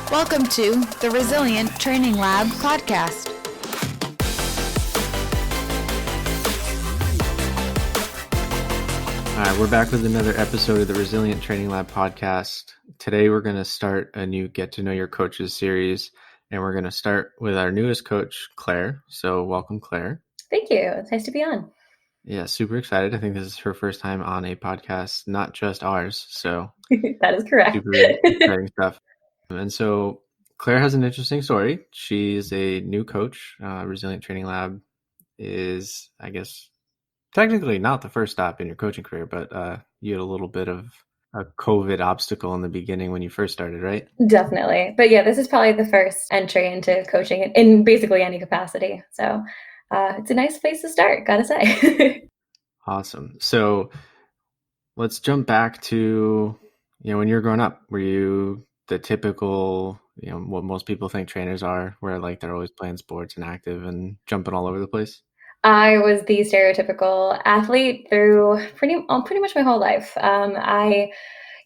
Welcome to the Resilient Training Lab podcast. All right, we're back with another episode of the Resilient Training Lab podcast. Today, we're going to start a new Get to Know Your Coaches series, and we're going to start with our newest coach, Claire. So welcome, Claire. Thank you. It's nice to be on. Yeah, super excited. I think this is her first time on a podcast, not just ours. So that is correct. Super exciting stuff. And so Claire has an interesting story. She's a new coach. Resilient Training Lab is, I guess, technically not the first stop in your coaching career, but you had a little bit of a COVID obstacle in the beginning when you first started, right? Definitely. But yeah, this is probably the first entry into coaching in basically any capacity. So it's a nice place to start, gotta say. Awesome. So let's jump back to, when you were growing up, were you the typical, what most people think trainers are, where like they're always playing sports and active and jumping all over the place? I was the stereotypical athlete through pretty much my whole life. I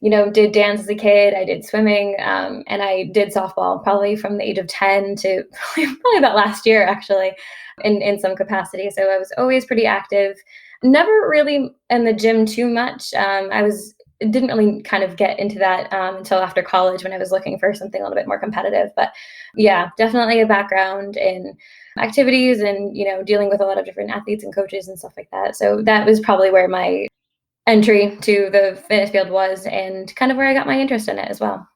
did dance as a kid. I did swimming, and I did softball probably from the age of 10 to probably about last year, actually, in some capacity. So I was always pretty active. Never really in the gym too much. Didn't really kind of get into that until after college when I was looking for something a little bit more competitive. But yeah, definitely a background in activities and, dealing with a lot of different athletes and coaches and stuff like that. So that was probably where my entry to the fitness field was, and kind of where I got my interest in it as well.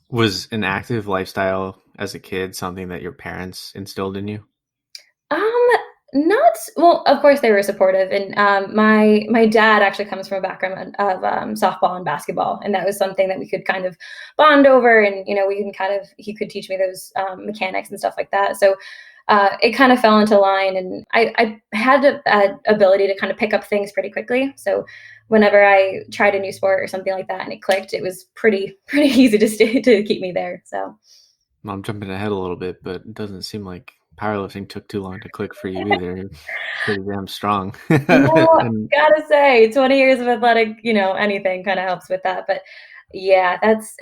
Was an active lifestyle as a kid something that your parents instilled in you? Not well. Of course, they were supportive, and my dad actually comes from a background of softball and basketball, and that was something that we could kind of bond over, and he could teach me those mechanics and stuff like that. So it kind of fell into line, and I had the ability to kind of pick up things pretty quickly. So whenever I tried a new sport or something like that and it clicked, it was pretty easy to keep me there. So I'm jumping ahead a little bit, but it doesn't seem like powerlifting took too long to click for you either. You're pretty damn strong. Gotta say, 20 years of athletic, anything kind of helps with that. But yeah, that's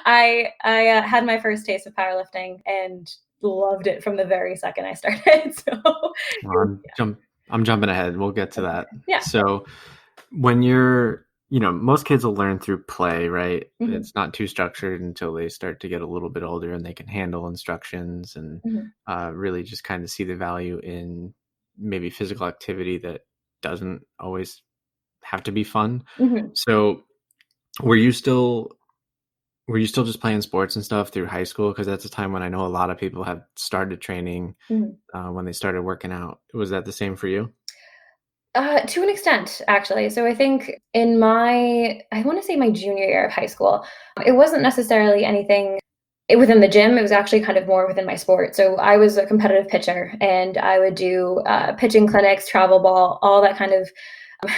I had my first taste of powerlifting and loved it from the very second I started. So I'm jumping ahead. We'll get to that. Yeah. So when you're, most kids will learn through play, right? Mm-hmm. It's not too structured until they start to get a little bit older and they can handle instructions and really just kind of see the value in maybe physical activity that doesn't always have to be fun. Mm-hmm. So were you still just playing sports and stuff through high school? Because that's a time when I know a lot of people have started training when they started working out. Was that the same for you? To an extent, actually. So I think in I want to say my junior year of high school, it wasn't necessarily anything within the gym. It was actually kind of more within my sport. So I was a competitive pitcher, and I would do pitching clinics, travel ball, all that kind of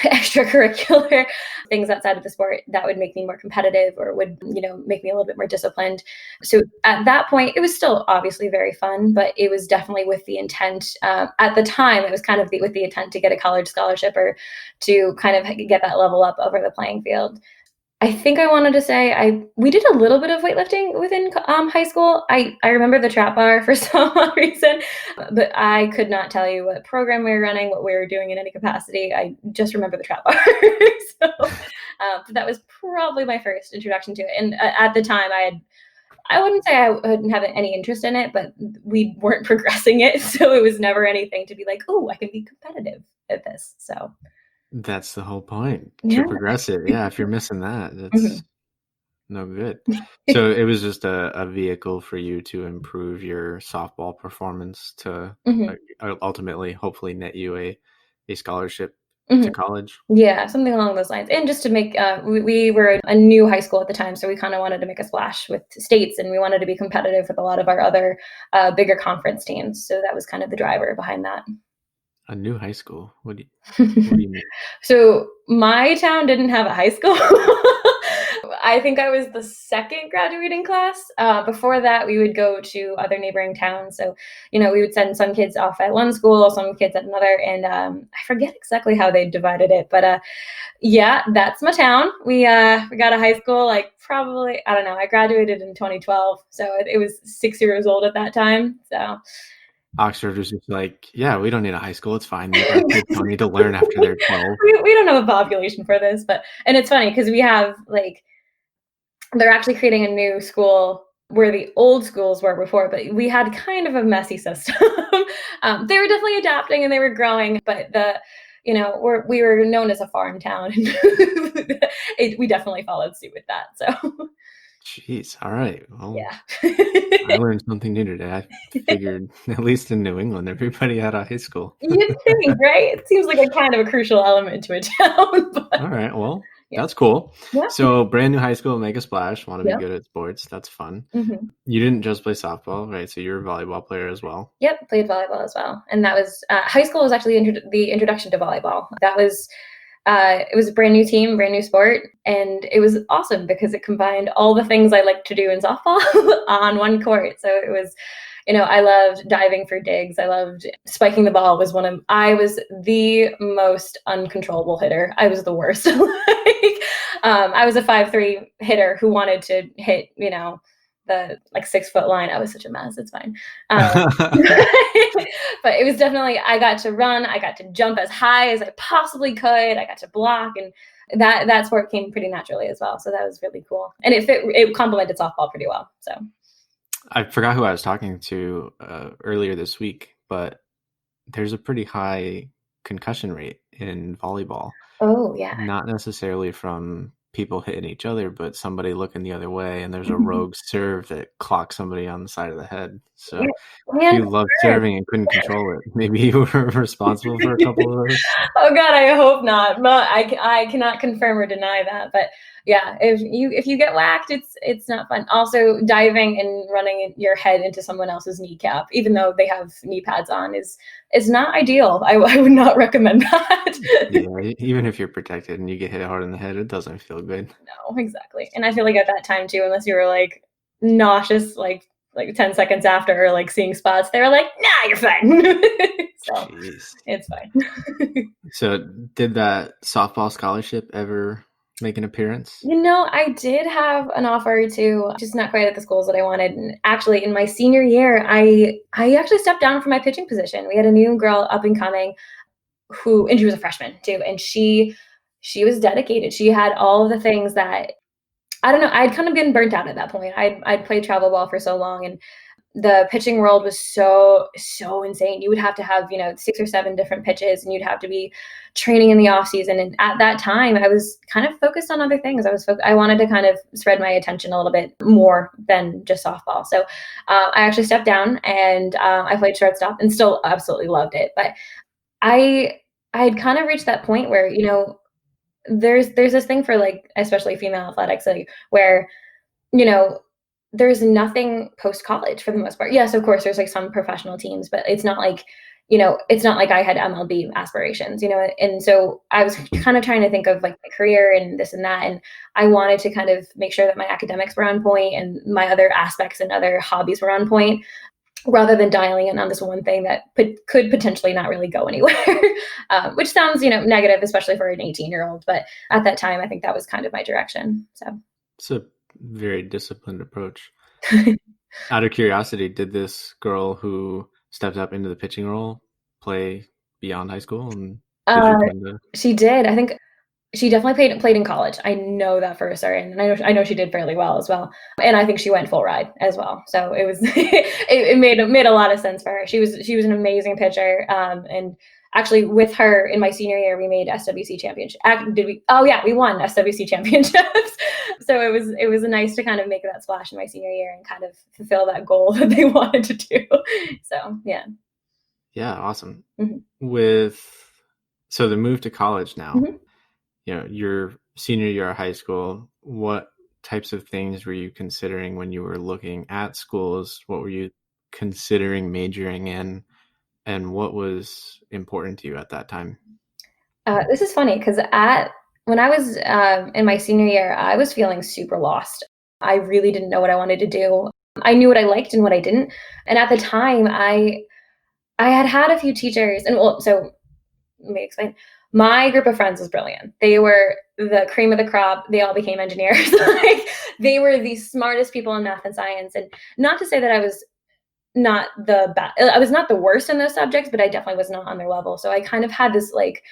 extracurricular things outside of the sport that would make me more competitive or would, make me a little bit more disciplined. So at that point, it was still obviously very fun, but it was definitely with the intent. At the time, it was kind of with the intent to get a college scholarship or to kind of get that level up over the playing field. I think I wanted to say we did a little bit of weightlifting within high school. I remember the trap bar for some reason, but I could not tell you what program we were running, what we were doing in any capacity. I just remember the trap bar. But that was probably my first introduction to it. And at the time, I wouldn't say I didn't have any interest in it, but we weren't progressing it. So it was never anything to be like, oh, I can be competitive at this. So that's the whole point, to progress it. Yeah, if you're missing that, that's no good. So it was just a vehicle for you to improve your softball performance to ultimately, hopefully, net you a scholarship to college. Yeah, something along those lines. And just to make, we were a new high school at the time, so we kind of wanted to make a splash with states, and we wanted to be competitive with a lot of our other bigger conference teams. So that was kind of the driver behind that. A new high school? What do you mean? So my town didn't have a high school. I think I was the second graduating class. Before that, we would go to other neighboring towns. So, we would send some kids off at one school, some kids at another, and I forget exactly how they divided it, but yeah, that's my town. We got a high school, like probably, I don't know. I graduated in 2012, so it was 6 years old at that time. So Oxford was just like, yeah, we don't need a high school. It's fine. Our kids don't need to learn after they're 12. we don't have a population for this, and it's funny because we have they're actually creating a new school where the old schools were before, but we had kind of a messy system. They were definitely adapting and they were growing, but we were known as a farm town, and we definitely followed suit with that. So. Jeez. All right. Well, Yeah. I learned something new today. I figured, at least in New England, everybody had a high school. You'd think, right? It seems like a kind of a crucial element to a town. But All right. Well, yeah. That's cool. Yeah. So brand new high school, make a splash, want to Yep. be good at sports. That's fun. Mm-hmm. You didn't just play softball, right? So you're a volleyball player as well. Yep, played volleyball as well. And that was high school was actually the introduction to volleyball. That was it was a brand new team, brand new sport, and it was awesome because it combined all the things I like to do in softball on one court. So it was, I loved diving for digs. I loved spiking the ball. I was the most uncontrollable hitter. I was the worst. I was a 5'3" hitter who wanted to hit, the 6 foot line. I was such a mess. It's fine. But it was definitely, I got to run. I got to jump as high as I possibly could. I got to block, and that sport came pretty naturally as well. So that was really cool. And it complemented softball pretty well. So I forgot who I was talking to earlier this week, but there's a pretty high concussion rate in volleyball. Oh, yeah. Not necessarily from people hitting each other, but somebody looking the other way, and there's a rogue serve that clocks somebody on the side of the head. So if you loved serving and couldn't control it, maybe you were responsible for a couple of those. Oh God, I hope not. But I cannot confirm or deny that. But yeah, if you get whacked, it's not fun. Also, diving and running your head into someone else's kneecap, even though they have knee pads on, is not ideal. I would not recommend that. Yeah, even if you're protected and you get hit hard in the head, it doesn't feel good. No, exactly. And I feel like at that time too, unless you were nauseous, like 10 seconds after, or seeing spots, they were like, nah, you're fine. So Jeez. it's fine. So did that softball scholarship ever make an appearance? I did have an offer to, just not quite at the schools that I wanted. And actually in my senior year, I actually stepped down from my pitching position. We had a new girl up and coming and she was a freshman too. And she was dedicated. She had all of the things that, I don't know, I'd kind of been burnt out at that point. I'd played travel ball for so long, and the pitching world was so insane. You would have to have 6 or 7 different pitches, and you'd have to be training in the off season. And at that time, I was kind of focused on other things. I wanted to kind of spread my attention a little bit more than just softball. So I actually stepped down, and I played shortstop, and still absolutely loved it. But I had kind of reached that point where there's this thing for especially female athletics, where there's nothing post college for the most part. Yes, of course there's some professional teams, but it's not like I had MLB aspirations, and so I was kind of trying to think of my career and this and that, and I wanted to kind of make sure that my academics were on point and my other aspects and other hobbies were on point, rather than dialing in on this one thing that could potentially not really go anywhere, which sounds, negative, especially for an 18-year-old. But at that time, I think that was kind of my direction. So it's a very disciplined approach. Out of curiosity, did this girl who stepped up into the pitching role play beyond high school? And she did. I think she definitely played in college. I know that for certain, and I know she did fairly well as well. And I think she went full ride as well. So it was it made a lot of sense for her. She was an amazing pitcher. And actually, with her in my senior year, we made SWC championship. Did we? Oh yeah, we won SWC championships. So it was nice to kind of make that splash in my senior year and kind of fulfill that goal that they wanted to do. So yeah. Yeah, awesome. Mm-hmm. So the move to college now. Mm-hmm. Your senior year of high school, what types of things were you considering when you were looking at schools? What were you considering majoring in, and what was important to you at that time? This is funny because When I was in my senior year, I was feeling super lost. I really didn't know what I wanted to do. I knew what I liked and what I didn't. And at the time, I had had a few teachers, and well, so let me explain. My group of friends was brilliant. They were the cream of the crop. They all became engineers. Like, they were the smartest people in math and science. And not to say that I was not the best. I was not the worst in those subjects, but I definitely was not on their level. So I kind of had this like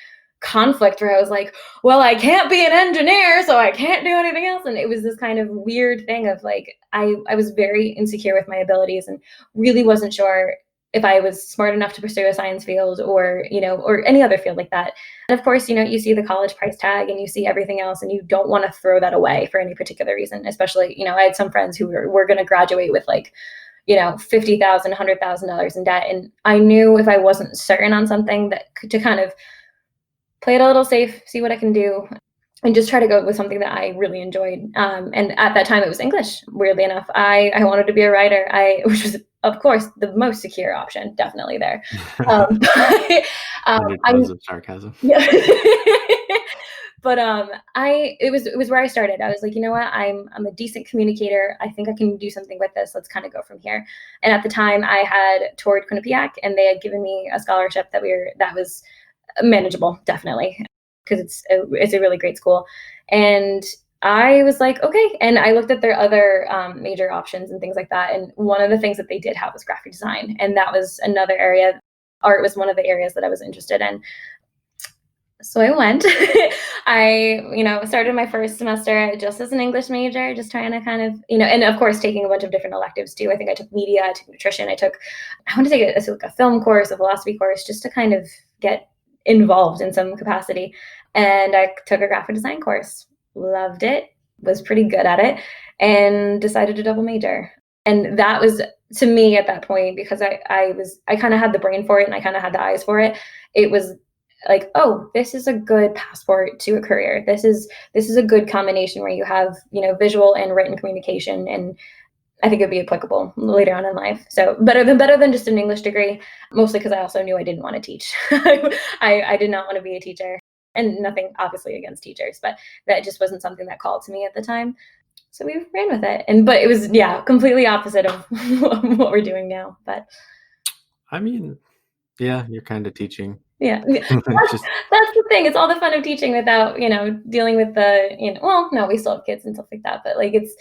conflict where I was like, well, I can't be an engineer, so I can't do anything else. And it was this kind of weird thing of like, I was very insecure with my abilities and really wasn't sure if I was smart enough to pursue a science field or, or any other field like that. And of course, you see the college price tag and you see everything else and you don't want to throw that away for any particular reason. Especially, I had some friends who were going to graduate with like, $50,000, $100,000 in debt. And I knew if I wasn't certain on something to kind of play it a little safe, see what I can do, and just try to go with something that I really enjoyed. And at that time, it was English. Weirdly enough, I wanted to be a writer. Which was, of course, the most secure option, definitely there. Undertones of sarcasm. Yeah. But it was where I started. I was like, you know what? I'm a decent communicator. I think I can do something with this. Let's kind of go from here. And at the time, I had toured Quinnipiac, and they had given me a scholarship that was manageable, definitely, because it's a really great school. And I was like, okay. And I looked at their other major options and things like that. And one of the things that they did have was graphic design. And that was another area. Art was one of the areas that I was interested in. So I went. I, started my first semester just as an English major, just trying to kind of, and of course taking a bunch of different electives too. I think I took media, I took nutrition, I want to take a film course, a philosophy course, just to kind of get involved in some capacity. And I took a graphic design course, loved it, was pretty good at it, and decided to double major. And that was, to me at that point, because I kind of had the brain for it and I kind of had the eyes for it. It was like, oh, this is a good passport to a career. This is a good combination where you have, visual and written communication. And I think it'd be applicable later on in life. So better than just an English degree, mostly because I also knew I didn't want to teach. I did not want to be a teacher, and nothing obviously against teachers, but that just wasn't something that called to me at the time. So we ran with it. But it was, completely opposite of what we're doing now. But I mean, yeah, you're kind of teaching. Yeah, that's the thing. It's all the fun of teaching without, dealing with well, no, we still have kids and stuff like that. But like, it's,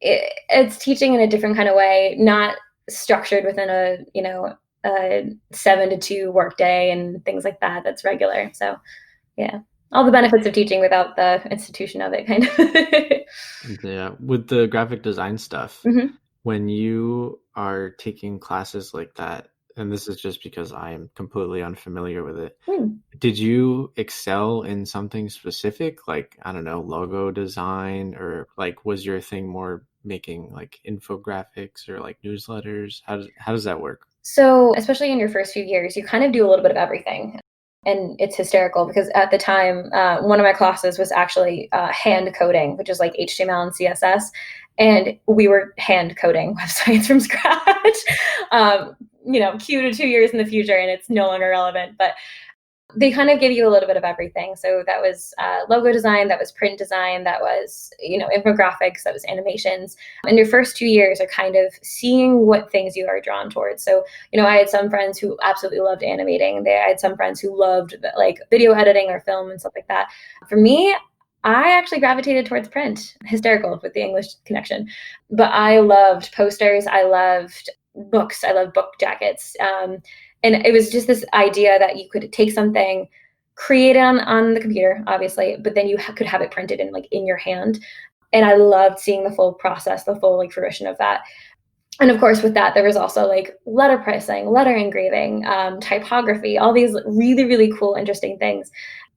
it's teaching in a different kind of way, not structured within a 7 to 2 work day and things like that. That's regular. So yeah, all the benefits of teaching without the institution of it, kind of. Yeah. With the graphic design stuff, Mm-hmm. When you are taking classes like that, and this is just because I am completely unfamiliar with it, did you excel in something specific? Like, I don't know, logo design, or like, was your thing more making like infographics or like newsletters? How does that work? So especially in your first few years, you kind of do a little bit of everything. And it's hysterical because at the time, one of my classes was actually hand coding, which is like HTML and CSS. And we were hand coding websites from scratch, Q to 2 years in the future, and it's no longer relevant. But they kind of give you a little bit of everything. So that was logo design, that was print design, that was, infographics, that was animations. And your first 2 years are kind of seeing what things you are drawn towards. So, I had some friends who absolutely loved animating. I had some friends who loved like video editing or film and stuff like that. For me, I actually gravitated towards print. Hysterical with the English connection. But I loved posters. I loved books. I loved book jackets. And it was just this idea that you could take something, create it on the computer, obviously, but then you could have it printed in your hand. And I loved seeing the full process, the full fruition of that. And of course, with that, there was also like letter pressing, letter engraving, typography, all these really, really cool, interesting things.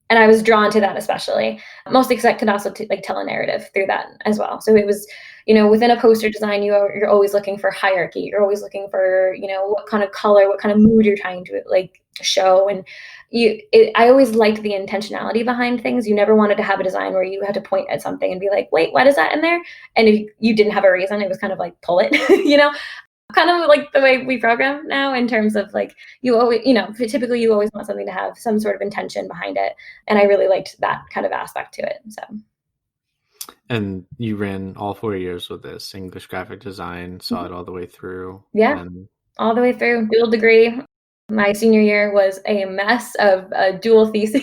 And I was drawn to that especially, mostly because I could also tell a narrative through that as well. So it was, within a poster design, you're always looking for hierarchy. You're always looking for, what kind of color, what kind of mood you're trying to show. And I always liked the intentionality behind things. You never wanted to have a design where you had to point at something and be like, wait, what is that in there? And if you didn't have a reason, it was kind of like, pull it, kind of like the way we program now, in terms of like, you always, typically you always want something to have some sort of intention behind it. And I really liked that kind of aspect to it. So. And you ran all 4 years with this English graphic design, saw it all the way through. Yeah, all the way through, dual degree. My senior year was a mess of dual theses.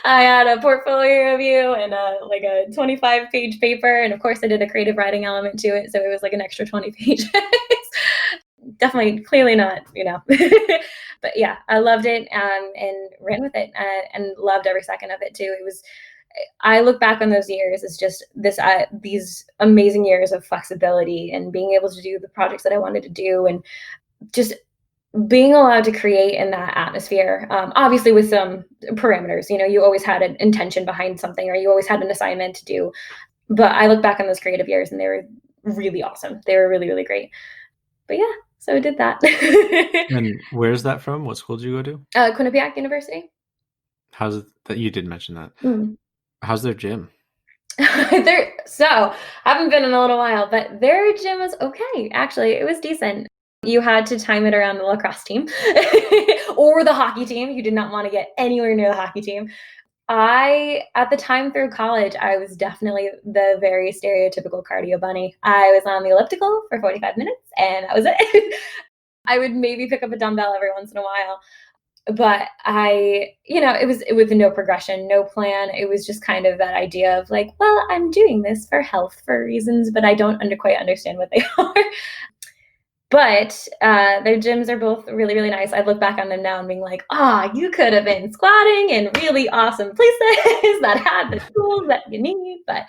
I had a portfolio review and a 25-page paper. And of course I did a creative writing element to it. So it was like an extra 20 pages. Definitely, clearly not, but yeah, I loved it and ran with it and loved every second of it too. I look back on those years as just these amazing years of flexibility and being able to do the projects that I wanted to do, and just being allowed to create in that atmosphere, obviously with some parameters. You always had an intention behind something, or you always had an assignment to do. But I look back on those creative years and they were really awesome. They were really, really great. But yeah, so I did that. And where's that from? What school did you go to? Quinnipiac University. How's it that you did mention that? How's their gym? So haven't been in a little while, but their gym was okay. Actually, it was decent. You had to time it around the lacrosse team or the hockey team. You did not want to get anywhere near the hockey team. At the time through college, I was definitely the very stereotypical cardio bunny. I was on the elliptical for 45 minutes and that was it. I would maybe pick up a dumbbell every once in a while. But it was with no progression, no plan. It was just kind of that idea of like, well, I'm doing this for health for reasons, but I don't quite understand what they are. But their gyms are both really, really nice. I look back on them now and being like, you could have been squatting in really awesome places that had the tools that you need. But,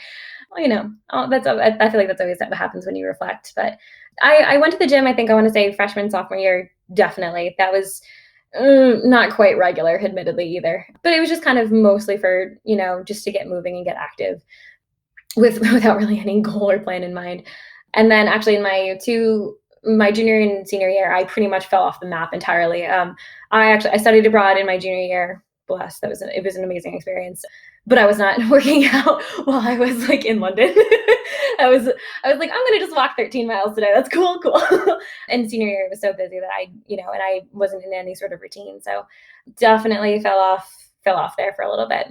I feel like that's always what happens when you reflect. But I went to the gym, I think I want to say freshman, sophomore year, definitely. That was not quite regular, admittedly, either. But it was just kind of mostly for, just to get moving and get active without really any goal or plan in mind. And then actually in my junior and senior year, I pretty much fell off the map entirely. I studied abroad in my junior year. Bless, it was an amazing experience. But I was not working out while I was like in London. I was like, I'm gonna just walk 13 miles today. That's cool. And senior year, it was so busy that and I wasn't in any sort of routine. So definitely fell off there for a little bit.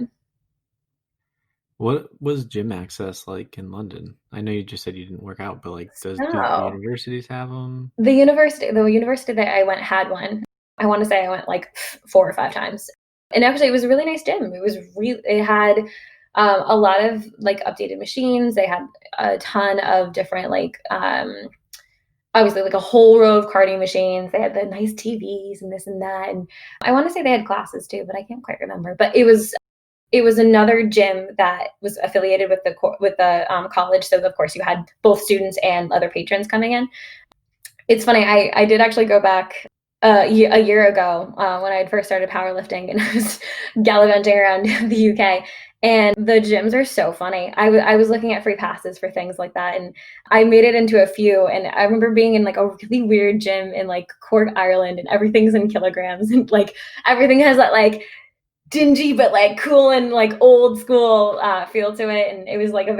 What was gym access like in London? I know you just said you didn't work out, but like, do the universities have them? The university that I went had one. I want to say I went like 4 or 5 times. And actually, it was a really nice gym. It had a lot of like updated machines. They had a ton of different obviously like a whole row of cardio machines. They had the nice TVs and this and that. And I want to say they had classes too, but I can't quite remember. But it was another gym that was affiliated with the college. So of course you had both students and other patrons coming in. It's funny. I did actually go back a year ago when I had first started powerlifting, and I was gallivanting around the UK. And the gyms are so funny. I was looking at free passes for things like that, and I made it into a few. And I remember being in like a really weird gym in like Cork, Ireland, and everything's in kilograms, and like everything has that like dingy but like cool and like old school feel to it. And it was like in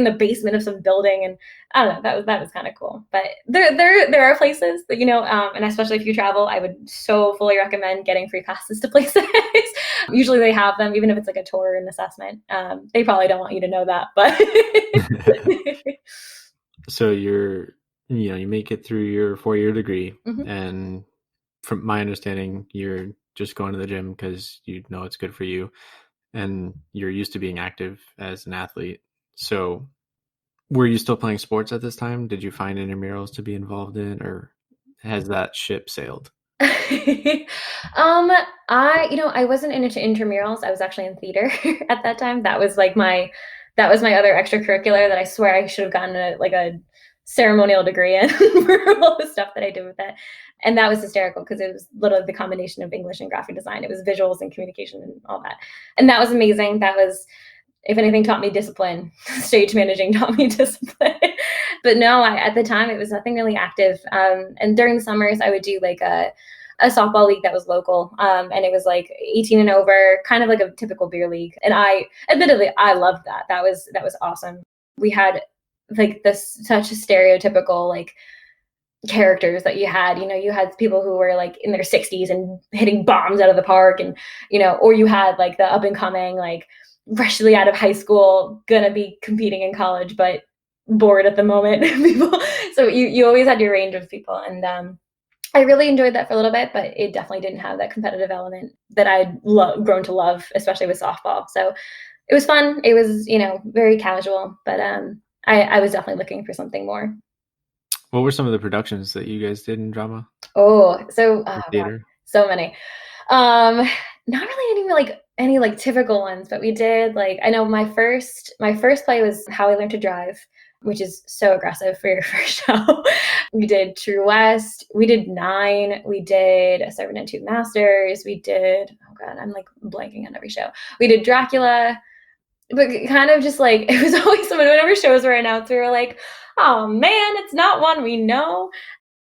the basement of some building, and I don't know, that was kind of cool. But there are places that and especially if you travel, I would so fully recommend getting free passes to places. Usually they have them, even if it's like a tour and assessment. They probably don't want you to know that, but So you make it through your 4-year degree, and from my understanding, you're just going to the gym because you know it's good for you and you're used to being active as an athlete. So were you still playing sports at this time? Did you find intramurals to be involved in, or has that ship sailed? I wasn't into intramurals. I was actually in theater at that time. That was my other extracurricular that I swear I should have gotten a ceremonial degree in for all the stuff that I did with it. And that was hysterical because it was literally the combination of English and graphic design. It was visuals and communication and all that. And that was amazing. That was, if anything, taught me discipline. Stage managing taught me discipline. But no, at the time, it was nothing really active. And during the summers, I would do like a softball league that was local. And it was like 18 and over, kind of like a typical beer league. And I loved that. That was awesome. We had like such a stereotypical like characters that you had. You had people who were like in their 60s and hitting bombs out of the park, and or you had like the up and coming, like freshly out of high school, gonna be competing in college, but bored at the moment people. So you always had your range of people, and I really enjoyed that for a little bit, but it definitely didn't have that competitive element that I'd grown to love, especially with softball. So it was fun. It was, very casual, but I was definitely looking for something more. What were some of the productions that you guys did in drama? Oh, so Theater? so many. Not really any like typical ones, but we did, like, I know my first play was How I Learned to Drive, which is so aggressive for your first show. We did True West. We did Nine. We did A Servant and Two Masters. We did, oh God, I'm like blanking on every show. We did Dracula. But kind of just like, it was always whenever shows were announced, we were like, oh man, it's not one we know.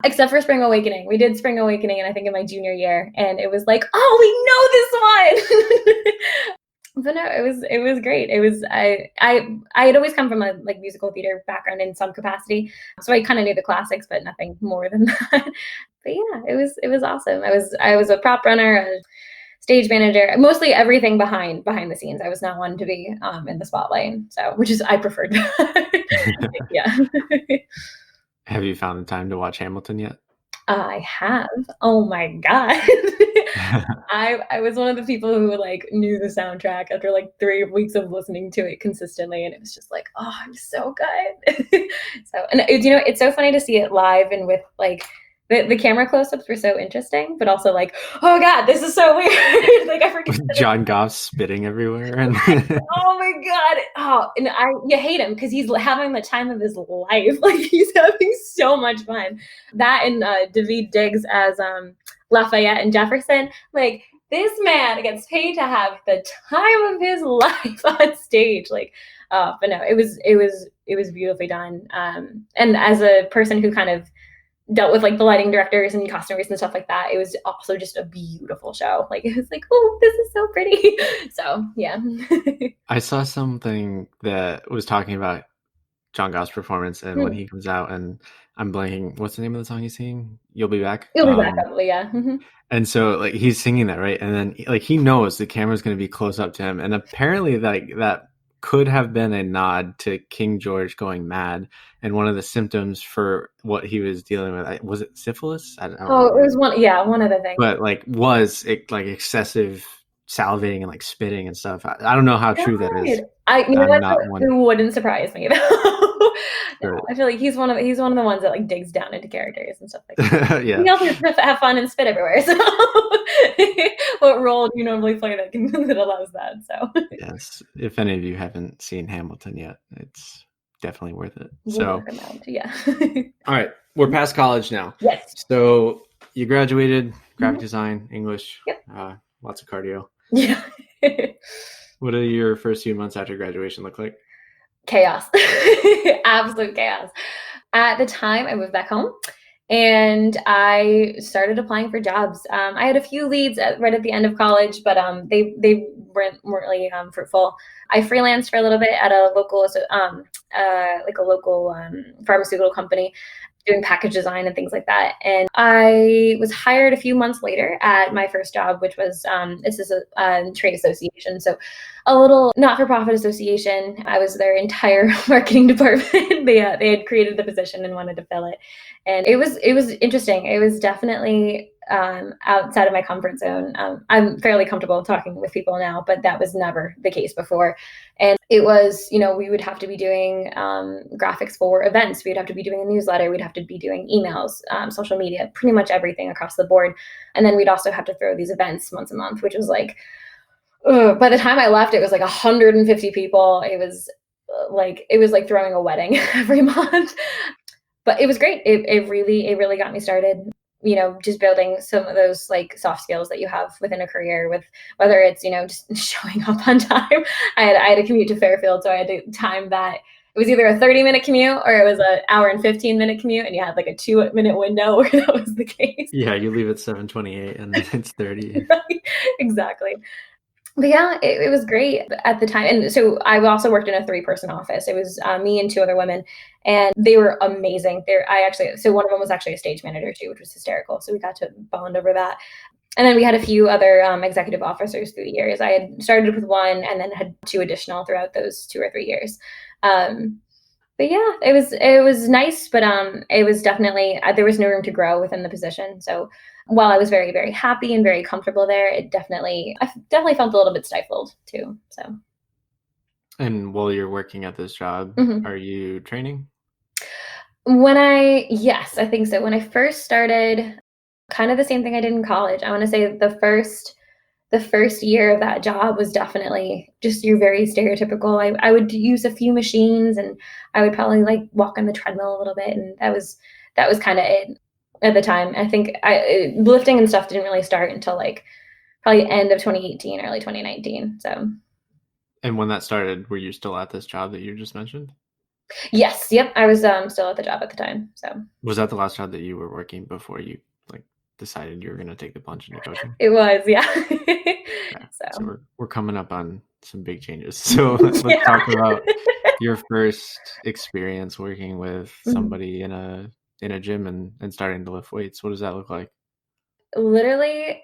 Except for Spring Awakening. We did Spring Awakening, and I think in my junior year, and it was like, oh, we know this one. But no, it was great. It was, I had always come from a like musical theater background in some capacity, so I kind of knew the classics, but nothing more than that. But yeah, it was awesome. I was a prop runner, a stage manager, mostly everything behind the scenes. I was not one to be in the spotlight, so which is I preferred. Yeah. Have you found the time to watch Hamilton yet? I have. Oh my God. I was one of the people who like knew the soundtrack after like 3 weeks of listening to it consistently, and it was just like, oh, I'm so good. So, and it's so funny to see it live, and with like the camera close-ups were so interesting, but also like, oh God, this is so weird. Like I forget John Goff spitting everywhere, and oh my God. Oh, and you hate him because he's having the time of his life. Like he's having so much fun. That and Daveed Diggs as Lafayette and Jefferson. Like this man gets paid to have the time of his life on stage. Like, but no, it was beautifully done. And as a person who kind of dealt with like the lighting directors and costumers and stuff like that, it was also just a beautiful show. Like it was like, oh, this is so pretty. So yeah. I saw something that was talking about John Goff's performance, and when he comes out, and I'm blanking, what's the name of the song he's singing? You'll Be Back. You'll be back, probably, yeah. And so like he's singing that, right? And then like he knows the camera's going to be close up to him, and apparently like that could have been a nod to King George going mad, and one of the symptoms for what he was dealing with, was it syphilis? I don't know. Oh, it was one of the things. But like, was it like excessive salivating and like spitting and stuff? I don't know how true that is. It wouldn't surprise me though. Right. I feel like he's one of the ones that like digs down into characters and stuff like that. Yeah. He also has to have fun and spit everywhere. So what role do you normally play that allows that? So yes, if any of you haven't seen Hamilton yet, it's definitely worth it. So yeah. All right, we're past college now. Yes. So you graduated graphic design, English. Yep. Lots of cardio. Yeah. What did your first few months after graduation look like? Chaos. Absolute chaos. At the time, I moved back home and I started applying for jobs. I had a few leads right at the end of college, but they weren't really fruitful. I freelanced for a little bit at a local pharmaceutical company, doing package design and things like that. And I was hired a few months later at my first job, which was this is a trade association, so a little not-for-profit association. I was their entire marketing department. They had created the position and wanted to fill it, and it was interesting. It was definitely outside of my comfort zone. I'm fairly comfortable talking with people now, but that was never the case before. And it was, we would have to be doing graphics for events. We'd have to be doing a newsletter. We'd have to be doing emails, social media, pretty much everything across the board. And then we'd also have to throw these events once a month, which was like, by the time I left, it was like 150 people. It was like throwing a wedding every month. But it was great. It really got me started, just building some of those like soft skills that you have within a career, with whether it's, just showing up on time. I had a commute to Fairfield, so I had to time that. It was either a 30-minute commute or it was an hour and 15-minute commute, and you had like a 2-minute window where that was the case. Yeah, you leave at 7:28 and it's 30. Right? Exactly. But yeah, it was great at the time. And so I also worked in a 3-person office. It was me and 2 other women, and they were amazing. So one of them was actually a stage manager too, which was hysterical. So we got to bond over that. And then we had a few other executive officers through the years. I had started with one and then had 2 additional throughout those 2 or 3 years. But yeah, it was nice, but it was definitely there was no room to grow within the position. So while I was very, very happy and very comfortable there, I definitely felt a little bit stifled too. So. And while you're working at this job, are you training? Yes, I think so. When I first started, kind of the same thing I did in college. I want to say the first year of that job was definitely just your very stereotypical. I would use a few machines, and I would probably like walk on the treadmill a little bit, and that was kind of it at the time. I think lifting and stuff didn't really start until like probably end of 2018, early 2019. So. And when that started, were you still at this job that you just mentioned? Yes. Yep. I was still at the job at the time. So. Was that the last job that you were working before you like decided you were going to take the plunge into coaching? It was, yeah. Yeah. So we're coming up on some big changes. So let's talk about your first experience working with somebody in a gym and starting to lift weights. What does that look like? Literally.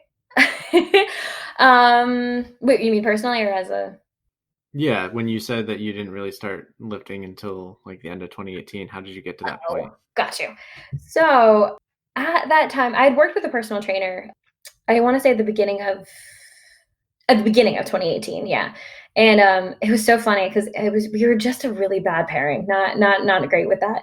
Wait, you mean personally or as a? Yeah, when you said that you didn't really start lifting until like the end of 2018, how did you get to that point? Got you. So at that time, I had worked with a personal trainer. I want to say at the beginning of 2018, yeah. And it was so funny because we were just a really bad pairing, not great with that.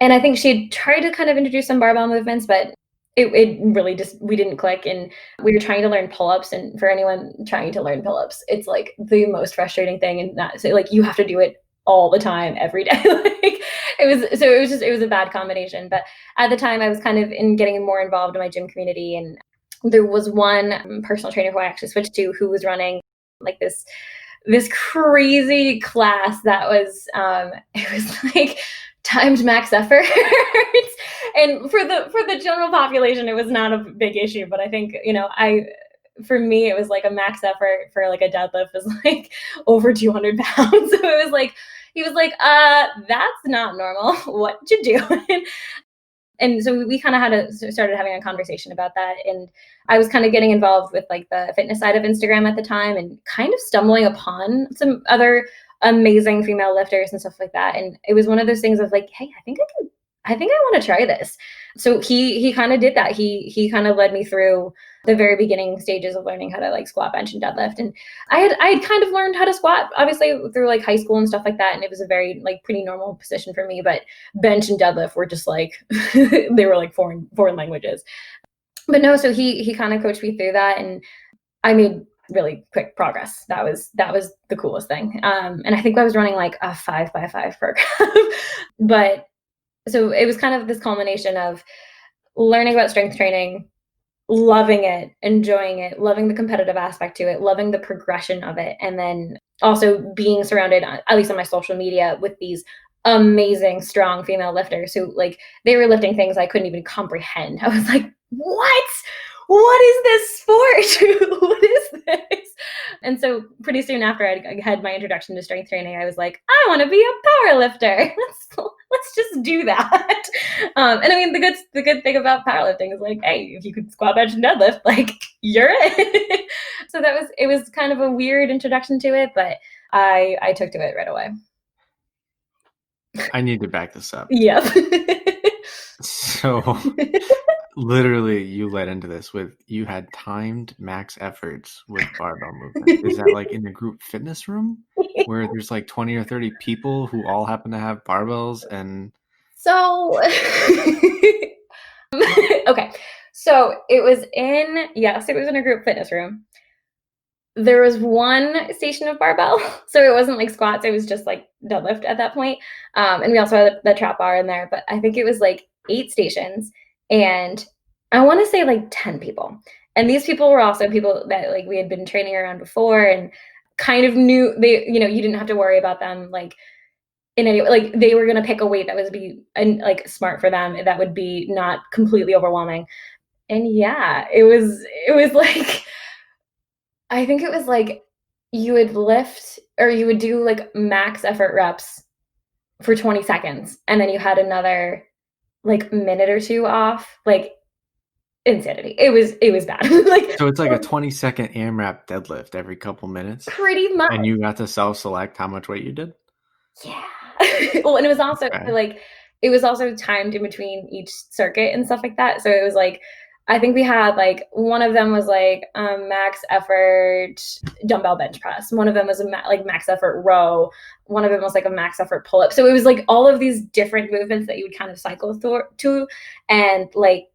And I think she tried to kind of introduce some barbell movements, but it really just, we didn't click. And we were trying to learn pull-ups, and for anyone trying to learn pull-ups, it's like the most frustrating thing. And not so like you have to do it all the time, every day. Like it was a bad combination. But at the time I was kind of getting more involved in my gym community, and there was one personal trainer who I actually switched to who was running like this crazy class that was it was like timed max effort. And for the general population it was not a big issue, but I think for me it was like a max effort for like a deadlift was like over 200 pounds. So it was like he was like that's not normal, what you doing? And so we kind of started having a conversation about that. And I was kind of getting involved with like the fitness side of Instagram at the time, and kind of stumbling upon some other amazing female lifters and stuff like that. And it was one of those things of like, hey, I think I want to try this. So he kind of did that. He kind of led me through the very beginning stages of learning how to like squat, bench, and deadlift. And I had kind of learned how to squat, obviously, through like high school and stuff like that. And it was a very like pretty normal position for me. But bench and deadlift were just like they were like foreign languages. But no, so he kind of coached me through that, and I made really quick progress. That was the coolest thing. And I think I was running like a 5x5 program. But so it was kind of this culmination of learning about strength training, loving it, enjoying it, loving the competitive aspect to it, loving the progression of it, and then also being surrounded, at least on my social media, with these amazing, strong female lifters who like they were lifting things I couldn't even comprehend. I was like, what is this sport? What is this? And so pretty soon after I had my introduction to strength training, I was like, I want to be a power lifter. Let's just do that. And I mean, the good thing about powerlifting is like, hey, if you could squat, bench, and deadlift, like you're it. So it was kind of a weird introduction to it, but I took to it right away. I need to back this up. Yep. So literally you led into this with you had timed max efforts with barbell movement. Is that like in a group fitness room where there's like 20 or 30 people who all happen to have barbells? And so okay, so it was in a group fitness room. There was one station of barbell, so it wasn't like squats, it was just like deadlift at that point. And we also had the trap bar in there, but I think it was like 8 stations, and I want to say like 10 people. And these people were also people that like we had been training around before, and kind of knew they, you didn't have to worry about them like in any, like they were going to pick a weight that was like smart for them, that would be not completely overwhelming. And yeah, it was like, I think it was like you would lift or you would do like max effort reps for 20 seconds and then you had another like minute or two off, like insanity. It was bad. Like, So it's like a 20-second AMRAP deadlift every couple minutes, pretty much. and you got to self-select how much weight you did? Yeah. Well, and it was also Okay. like it was also timed in between each circuit and stuff like that. So it was like I think we had like one of them was like max effort dumbbell bench press. One of them was like max effort row. One of them was like a max effort pull up. So it was like all of these different movements that you would kind of cycle to, and like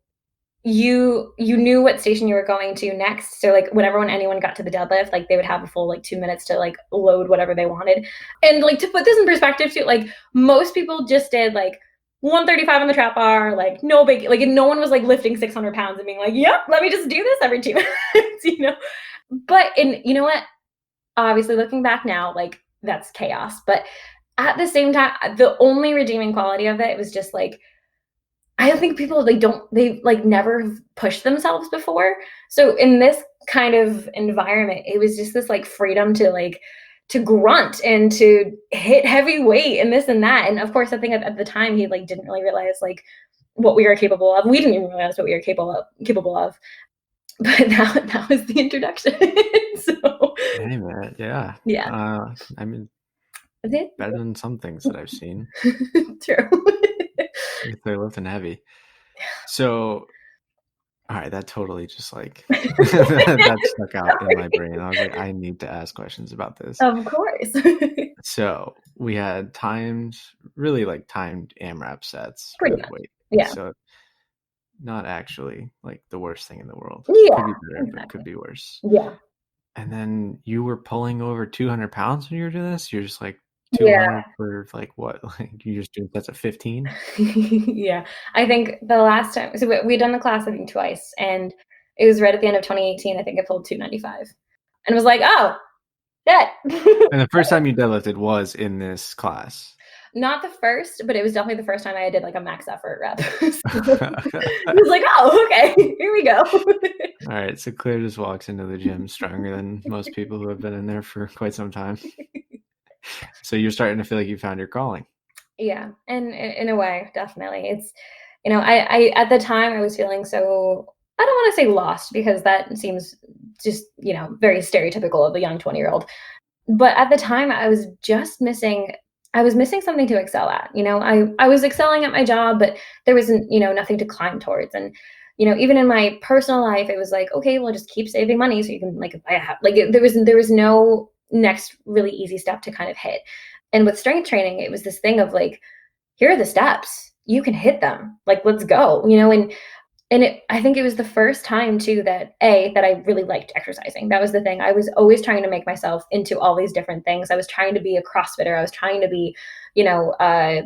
you knew what station you were going to next. So like when anyone got to the deadlift, like they would have a full like 2 minutes to like load whatever they wanted. And like to put this in perspective too, like most people just did like 135 on the trap bar, like no big, like no one was like lifting 600 pounds and being like, yep, let me just do this every 2 minutes, you know? But you know what? Obviously looking back now, like that's chaos. But at the same time, the only redeeming quality of it was just like, I think people they like never pushed themselves before. So in this kind of environment, it was just this like freedom to grunt and to hit heavy weight and this and that. And of course, I think at the time he like didn't really realize like what we were capable of. We didn't even realize what we were capable of. But that was the introduction. So Hey man, yeah. I mean, better than some things that I've seen. True. If they're lifting heavy. So, all right, that totally just like that stuck out in my brain. I was like, I need to ask questions about this. Of course. So we had really timed AMRAP sets Pretty with much. weight. Yeah. So not actually like the worst thing in the world. Yeah. Could be better, Exactly. but it could be worse. Yeah. And then you were pulling over 200 pounds when you were doing this? You're just like 200 for like what? Like you just doing that's a 15? Yeah. I think the last time, so we'd done the class, I think twice, and it was right at the end of 2018. I think I pulled 295 and was like, oh, that. And the first time you deadlifted was in this class. Not the first, but it was definitely the first time I did like a max effort rep. I was like, oh, okay, here we go. All right, so Claire just walks into the gym stronger than most people who have been in there for quite some time. So you're starting to feel like you found your calling. Yeah, and in a way, definitely. It's, you know, I at the time I was feeling so, I don't want to say lost because that seems just, you know, very stereotypical of a young 20-year-old. But at the time I was just missing something to excel at. You know, I was excelling at my job, but there wasn't, you know, nothing to climb towards. And, you know, even in my personal life, it was like, okay, well, just keep saving money so you can like buy a house. Like there was no next really easy step to kind of hit. And with strength training, it was this thing of like, here are the steps. You can hit them. Like, let's go, you know, I think it was the first time too that I really liked exercising. That was the thing. I was always trying to make myself into all these different things. I was trying to be a CrossFitter. I was trying to be, you know, a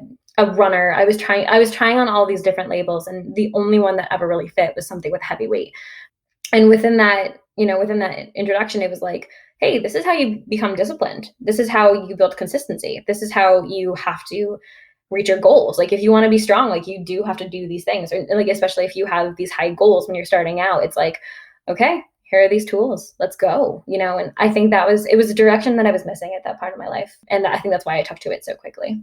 runner. I was trying on all these different labels, and the only one that ever really fit was something with heavy weight. And within that introduction, it was like, hey, this is how you become disciplined. This is how you build consistency. This is how you have to reach your goals. Like if you want to be strong, like you do have to do these things. Or like, especially if you have these high goals when you're starting out, it's like, okay, here are these tools, let's go, you know? And I think it was a direction that I was missing at that part of my life. And I think that's why I took to it so quickly.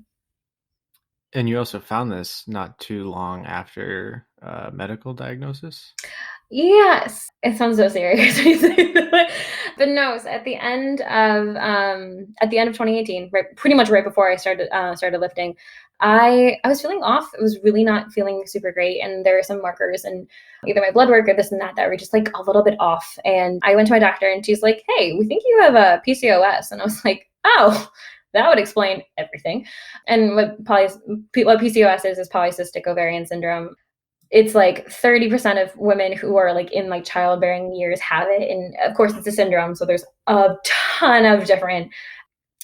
And you also found this not too long after medical diagnosis? Yes, it sounds so serious. But no, so at the end of 2018, pretty much right before I started lifting, I was feeling off. I was really not feeling super great, and there were some markers and either my blood work or this and that were just like a little bit off. And I went to my doctor, and she's like, "Hey, we think you have a PCOS," and I was like, "Oh." That would explain everything. And what PCOS is polycystic ovarian syndrome. It's like 30% of women who are like in like childbearing years have it. And of course it's a syndrome. So there's a ton of different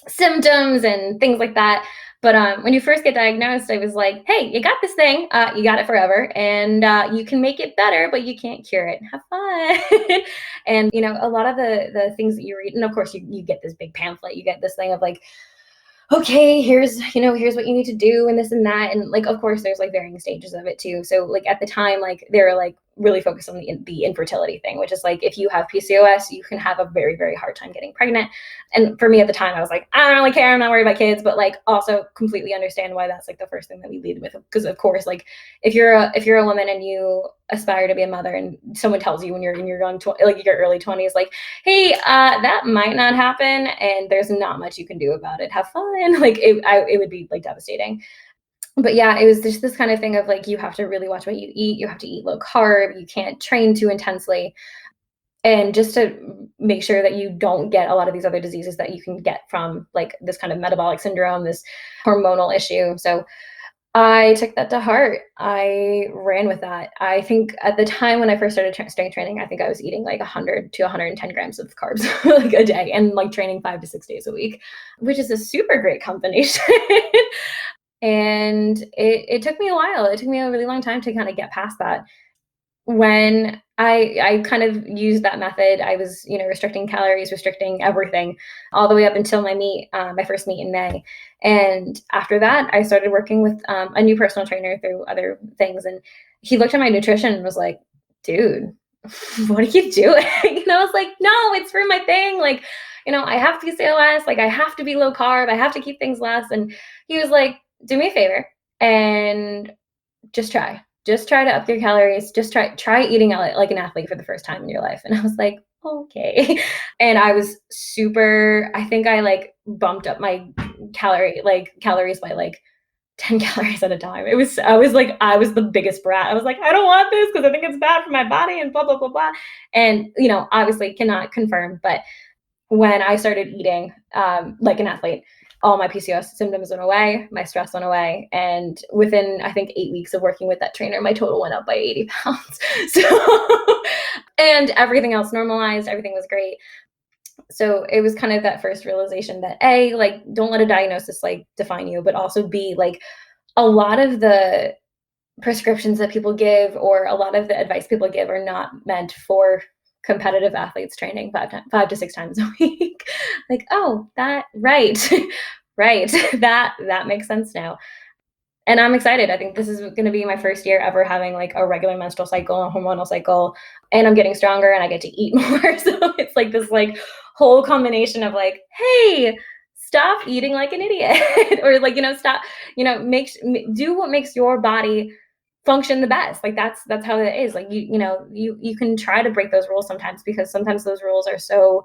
symptoms and things like that. But when you first get diagnosed, I was like, hey, you got this thing, you got it forever, and you can make it better, but you can't cure it. Have fun. And, you know, a lot of the things that you read, and of course you get this big pamphlet, you get this thing of like, okay, here's what you need to do and this and that. And like, of course there's like varying stages of it too. So like at the time, like they were like, really focused on the infertility thing, which is like, if you have PCOS, you can have a very, very hard time getting pregnant. And for me at the time, I was like, I don't really care. I'm not worried about kids, but like also completely understand why that's like the first thing that we lead with. Because of course, like if you're a woman and you aspire to be a mother, and someone tells you when you're in your your early 20s, like, hey, that might not happen, and there's not much you can do about it. Have fun. Like it would be like devastating. But yeah, it was just this kind of thing of like, you have to really watch what you eat. You have to eat low carb. You can't train too intensely. And just to make sure that you don't get a lot of these other diseases that you can get from like this kind of metabolic syndrome, this hormonal issue. So I took that to heart. I ran with that. I think at the time when I first started strength training, I think I was eating like 100 to 110 grams of carbs like a day, and like training 5 to 6 days a week, which is a super great combination. And it took me a while. It took me a really long time to kind of get past that. When I kind of used that method, I was, restricting calories, restricting everything, all the way up until my first meet in May. And after that, I started working with a new personal trainer through other things. And he looked at my nutrition and was like, dude, what are you doing? And I was like, no, it's for my thing. Like, I have PCOS, like I have to be low carb. I have to keep things less. And he was like, do me a favor and just try to up your calories. Just try eating like an athlete for the first time in your life. And I was like, okay. And I was I think I like bumped up my calories by like 10 calories at a time. I was the biggest brat. I was like, I don't want this because I think it's bad for my body and blah, blah, blah, blah. And, obviously cannot confirm, but when I started eating like an athlete, all my PCOS symptoms went away, my stress went away. And within, I think, 8 weeks of working with that trainer, my total went up by 80 pounds. So, and everything else normalized, everything was great. So it was kind of that first realization that A, like, don't let a diagnosis like define you, but also B, like a lot of the prescriptions that people give or a lot of the advice people give are not meant for competitive athletes training 5 to 6 times a week. Like, oh, right. That makes sense now. And I'm excited. I think this is going to be my first year ever having like a regular menstrual cycle, a hormonal cycle, and I'm getting stronger and I get to eat more. So it's like this like whole combination of like, hey, stop eating like an idiot or like, stop, do what makes your body function the best. Like that's how it is. Like, you can try to break those rules sometimes because sometimes those rules are so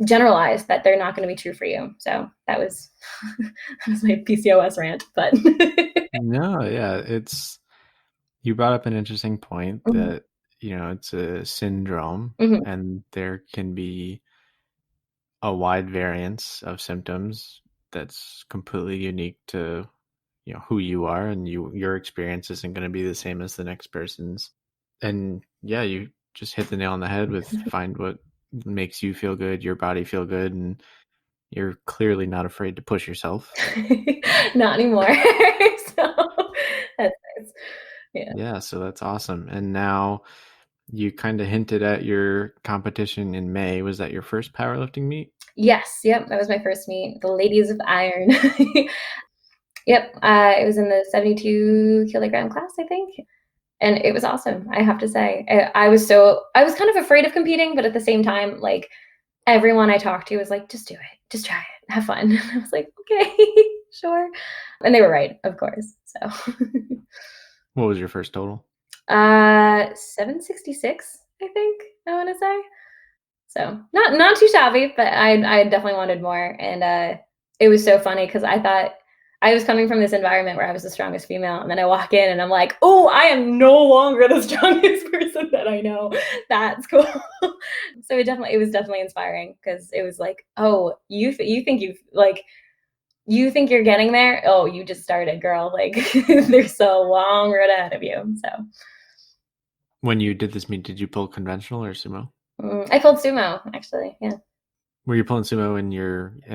generalized that they're not going to be true for you. So that was my PCOS rant, but No, yeah, you brought up an interesting point that, it's a syndrome and there can be a wide variance of symptoms that's completely unique to, who you are, and your experience isn't going to be the same as the next person's. And yeah, you just hit the nail on the head with find what makes you feel good, your body feel good, and you're clearly not afraid to push yourself. Not anymore. So that's nice. Yeah, so that's awesome. And now you kind of hinted at your competition in May. Was that your first powerlifting meet? Yes. Yep. That was my first meet, the Ladies of Iron. Yep. It was in the 72 kilogram class, I think. And it was awesome, I have to say. I was kind of afraid of competing, but at the same time, like everyone I talked to was like, just do it, just try it, have fun. And I was like, okay, sure. And they were right, of course. So what was your first total? 766, I think I want to say. So not too shabby, but I definitely wanted more. And it was so funny because I thought I was coming from this environment where I was the strongest female, and then I walk in and I'm like, oh, I am no longer the strongest person that I know. That's cool. So it was definitely inspiring because it was like, oh, you think you're getting there? Oh, you just started, girl. Like there's a long road ahead of you. So when you did this meet, did you pull conventional or sumo? I pulled sumo, actually. Yeah. Were you pulling sumo in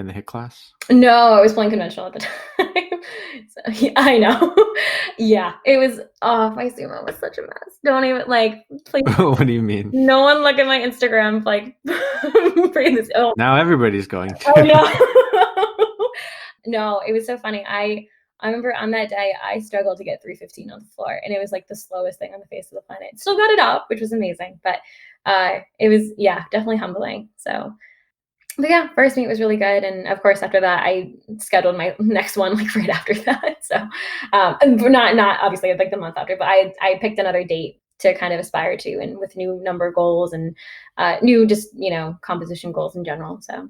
the HIIT class? No, I was playing conventional at the time. So, yeah, I know. Yeah, it was. Oh, my sumo was such a mess. Don't even please. What do you mean? No one look at my Instagram. This. Oh. Now everybody's going to. Oh no. No, it was so funny. I remember on that day, I struggled to get 315 on the floor, and it was like the slowest thing on the face of the planet. Still got it up, which was amazing, but it was, yeah, definitely humbling. So, but yeah, first meet was really good. And of course, after that, I scheduled my next one like right after that. So, not obviously like the month after, but I picked another date to kind of aspire to, and with new number goals and new just, composition goals in general. So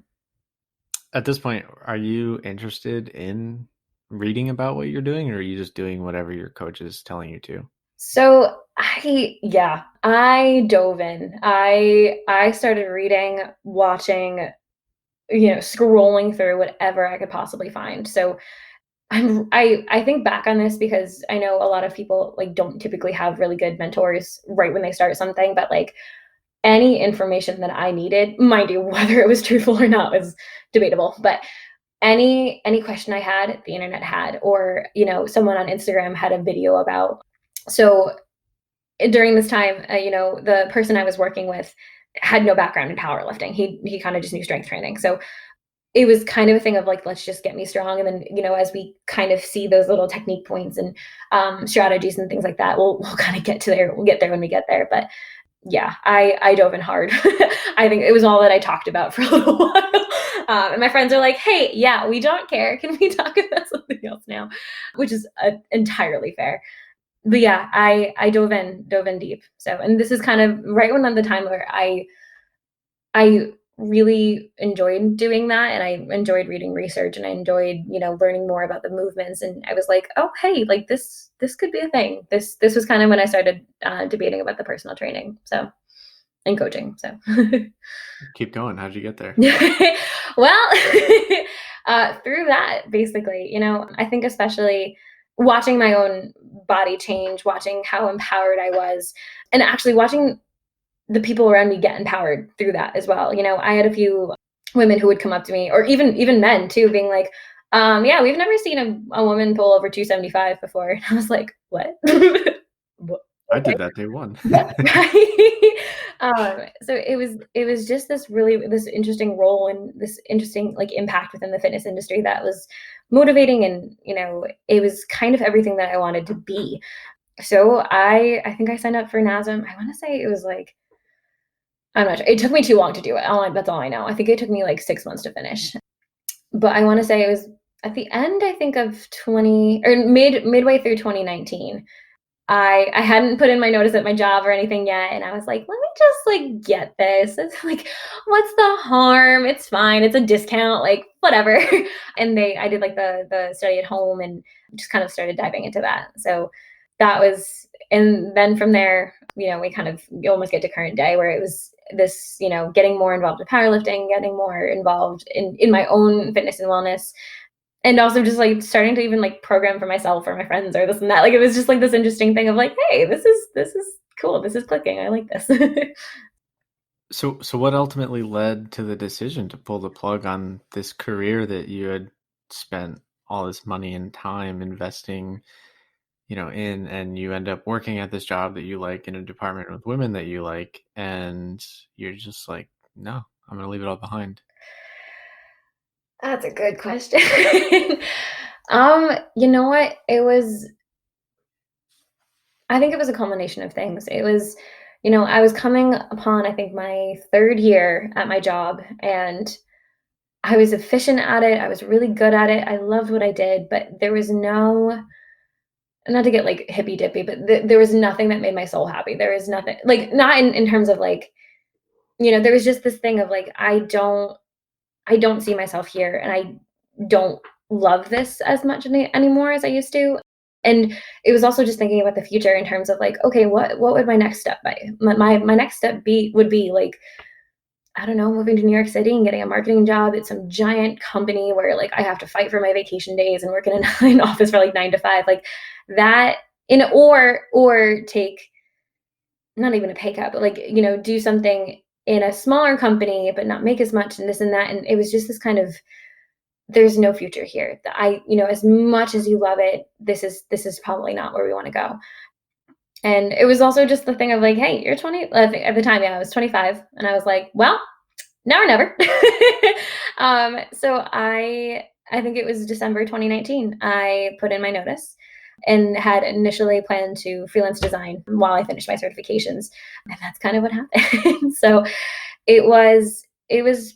At this point, are you interested in reading about what you're doing, or are you just doing whatever your coach is telling you to? So I dove in. I started reading, watching, scrolling through whatever I could possibly find. So I think back on this because I know a lot of people like don't typically have really good mentors right when they start something, but like any information that I needed, mind you, whether it was truthful or not was debatable, but any question I had, the internet had, or someone on Instagram had a video about. So during this time, the person I was working with had no background in powerlifting. He kind of just knew strength training. So it was kind of a thing of like, let's just get me strong. And then, as we kind of see those little technique points and strategies and things like that, we'll kind of get there. We'll get there when we get there. But yeah, I dove in hard. I think it was all that I talked about for a little while. And my friends are like, hey, yeah, we don't care. Can we talk about something else now? Which is entirely fair. But yeah, I dove in deep. So, and this is kind of right when the time where I really enjoyed doing that, and I enjoyed reading research, and I enjoyed, learning more about the movements. And I was like, oh, hey, like this could be a thing. This was kind of when I started debating about the personal training, so, and coaching. So Keep going. How'd you get there? Well, through that, basically, I think especially watching my own body change, watching how empowered I was, and actually watching the people around me get empowered through that as well. I had a few women who would come up to me, or even men too, being like, yeah, we've never seen a woman pull over 275 before. And I was like, what? I did that day one. Yeah, right. So it was just this interesting role and this interesting like impact within the fitness industry that was motivating, and it was kind of everything that I wanted to be. So I think I signed up for NASM. I want to say it was like, I'm not sure. It took me too long to do it. That's all I know. I think it took me like 6 months to finish. But I want to say it was at the end, I think, of midway through 2019. I hadn't put in my notice at my job or anything yet, and I was like, let me just like get this. It's like, what's the harm? It's fine. It's a discount, like whatever. And I did like the study at home and just kind of started diving into that. So that was, and then from there, we almost get to current day where it was this, getting more involved with powerlifting, getting more involved in my own fitness and wellness. And also just like starting to even like program for myself or my friends or this and that. Like it was just like this interesting thing of like, hey, this is cool. This is clicking. I like this. So what ultimately led to the decision to pull the plug on this career that you had spent all this money and time investing, in, and you end up working at this job that you like in a department with women that you like, and you're just like, no, I'm going to leave it all behind? That's a good question. You know what? I think it was a culmination of things. It was, I was coming upon, I think, my third year at my job, and I was efficient at it. I was really good at it. I loved what I did, but there was not to get like hippy dippy, but there was nothing that made my soul happy. There was nothing, like, not in terms of like, there was just this thing of like, I don't see myself here, and I don't love this as much anymore as I used to. And it was also just thinking about the future in terms of like, okay, what would my next step be? My next step would be like, I don't know, moving to New York City and getting a marketing job at some giant company where like I have to fight for my vacation days and work in an office for like 9 to 5, like that, or take not even a pay cut, but like, do something in a smaller company, but not make as much and this and that. And it was just this kind of, there's no future here. As much as you love it, this is probably not where we want to go. And it was also just the thing of like, hey, you're 20. At the time, yeah, I was 25, and I was like, well, now or never. So I I think it was December 2019, I put in my notice and had initially planned to freelance design while I finished my certifications. And that's kind of what happened. So it was, it was,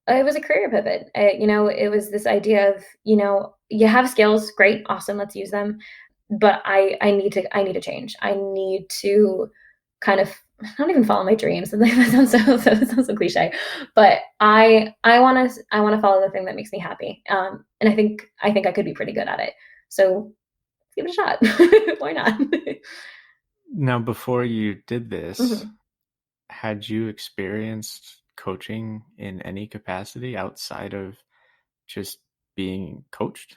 it was a career pivot. It was this idea of, you have skills, great, awesome, let's use them. But I need to change. I need to kind of not even follow my dreams. That sounds that sounds so cliche, but I want to follow the thing that makes me happy. And I think I could be pretty good at it. So give it a shot. Why not? Now, before you did this, Mhm. had you experienced coaching in any capacity outside of just being coached?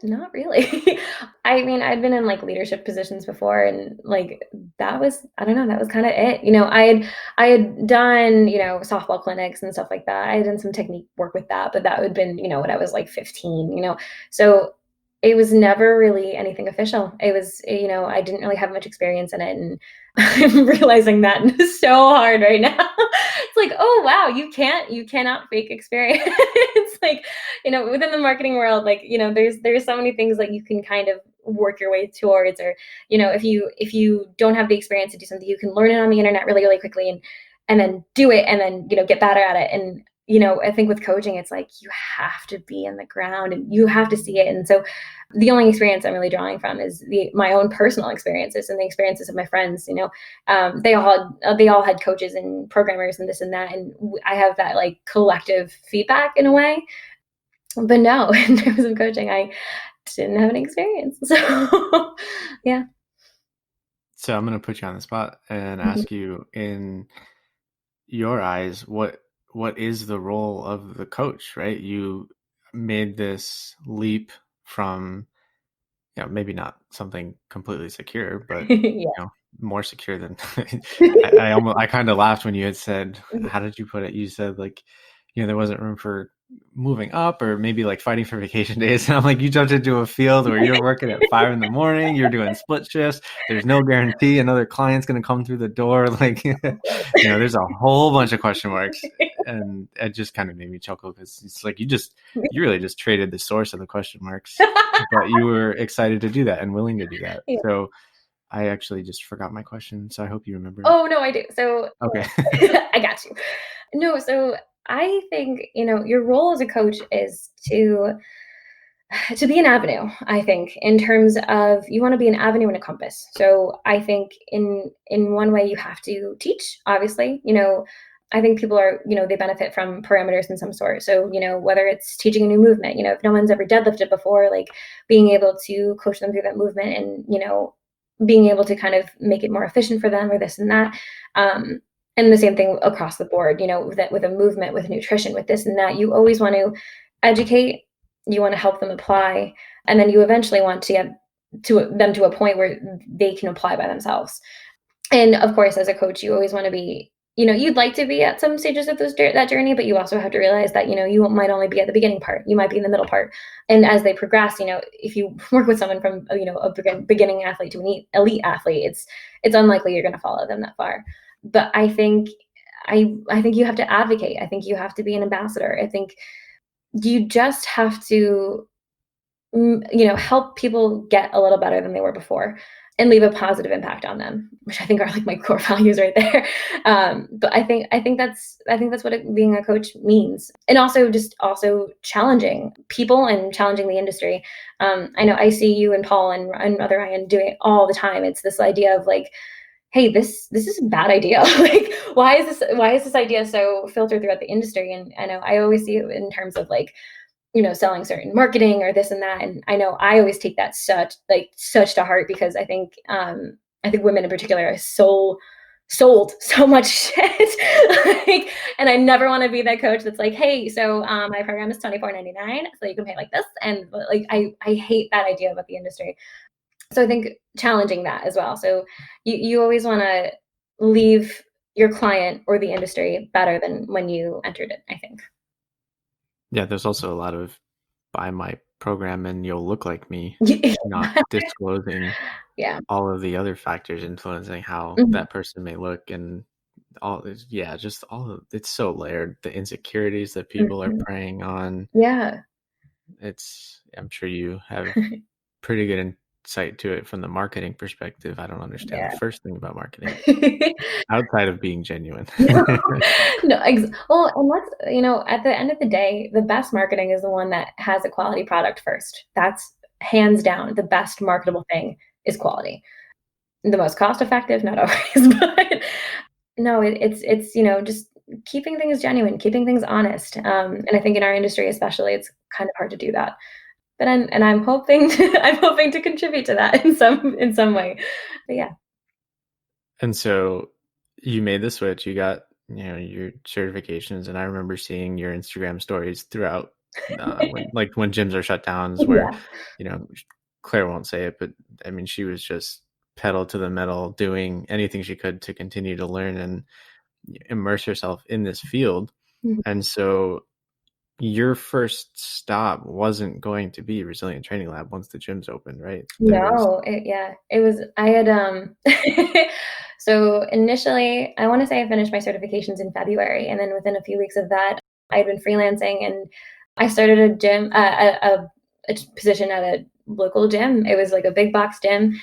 Not really. I mean, I'd been in like leadership positions before and like that was I don't know, that was kind of it. I had done, softball clinics and stuff like that. I had done some technique work with that, but that would have been, when I was like 15. So it was never really anything official. It was, I didn't really have much experience in it and I'm realizing that so hard right now. It's like, oh wow, you cannot fake experience. Like within the marketing world, like there's so many things that you can kind of work your way towards, or if you don't have the experience to do something, you can learn it on the internet really really quickly and then do it and then get better at it. And I think with coaching it's like you have to be in the ground and you have to see it. And so the only experience I'm really drawing from is my own personal experiences and the experiences of my friends. They all had coaches and programmers and this and that, and I have that like collective feedback in a way. But no, in terms of coaching, I didn't have any experience. So yeah. So I'm going to put you on the spot and ask you, in your eyes, what is the role of the coach, right? You made this leap from, maybe not something completely secure, but Yeah. more secure than I kind of laughed when you had said, how did you put it? You said like, there wasn't room for moving up, or maybe like fighting for vacation days. And I'm like, you jumped into a field where you're working at 5 a.m, you're doing split shifts. There's no guarantee another client's going to come through the door. Like, there's a whole bunch of question marks, and it just kind of made me chuckle because it's like, you really just traded the source of the question marks, but you were excited to do that and willing to do that. Yeah. So I actually just forgot my question, so I hope you remember it. Oh no, I do. So Okay. I got you. No, so I think, your role as a coach is to be an avenue. I think in terms of you want to be an avenue and a compass. So I think in one way you have to teach, obviously. I think people are, they benefit from parameters in some sort. So, whether it's teaching a new movement, if no one's ever deadlifted before, like being able to coach them through that movement and, being able to kind of make it more efficient for them or this and that. And the same thing across the board, with a movement, with nutrition, with this and that, you always want to educate, you want to help them apply, and then you eventually want to get to a point where they can apply by themselves. And of course, as a coach, you always want to be, you'd like to be at some stages of that journey, but you also have to realize that, you might only be at the beginning part. You might be in the middle part. And as they progress, if you work with someone from, a beginning athlete to an elite athlete, it's unlikely you're going to follow them that far. But I think you have to advocate. I think you have to be an ambassador. I think you just have to, help people get a little better than they were before and leave a positive impact on them, which I think are like my core values right there. But I think that's what being a coach means. And also challenging people and challenging the industry. I know I see you and Paul and other Ryan doing it all the time. It's this idea of like, hey, this is a bad idea. Like, why is this idea so filtered throughout the industry? And I know I always see it in terms of like, selling certain marketing or this and that. And I know I always take that such to heart, because I think women in particular are sold so much shit. Like, and I never want to be that coach that's like, hey, so my program is $24.99, so you can pay like this. And like, I hate that idea about the industry. So I think challenging that as well. So you always want to leave your client or the industry better than when you entered it, I think. Yeah, there's also a lot of buy my program and you'll look like me, not disclosing Yeah. all of the other factors influencing how that person may look. And just it's so layered. The insecurities that people are preying on. Yeah. I'm sure you have pretty good insight to it from the marketing perspective. I don't understand the first thing about marketing outside of being genuine. Well, and let's, at the end of the day, the best marketing is the one that has a quality product first. That's hands down the best marketable thing is quality. The most cost effective, not always, but no, it's just keeping things genuine, keeping things honest. And I think in our industry especially, it's kind of hard to do that. But I'm hoping to contribute to that in some way. But yeah. And so you made the switch, you got, your certifications, and I remember seeing your Instagram stories throughout when gyms are shut down, where, Claire won't say it, but I mean, she was just pedal to the metal, doing anything she could to continue to learn and immerse herself in this field. Mhm. And so your first stop wasn't going to be Resilient Training Lab once the gyms opened, right? It was, I had, so initially, I want to say I finished my certifications in February, and then within a few weeks of that, I had been freelancing, and I started a gym, a position at a local gym. It was like a big box gym.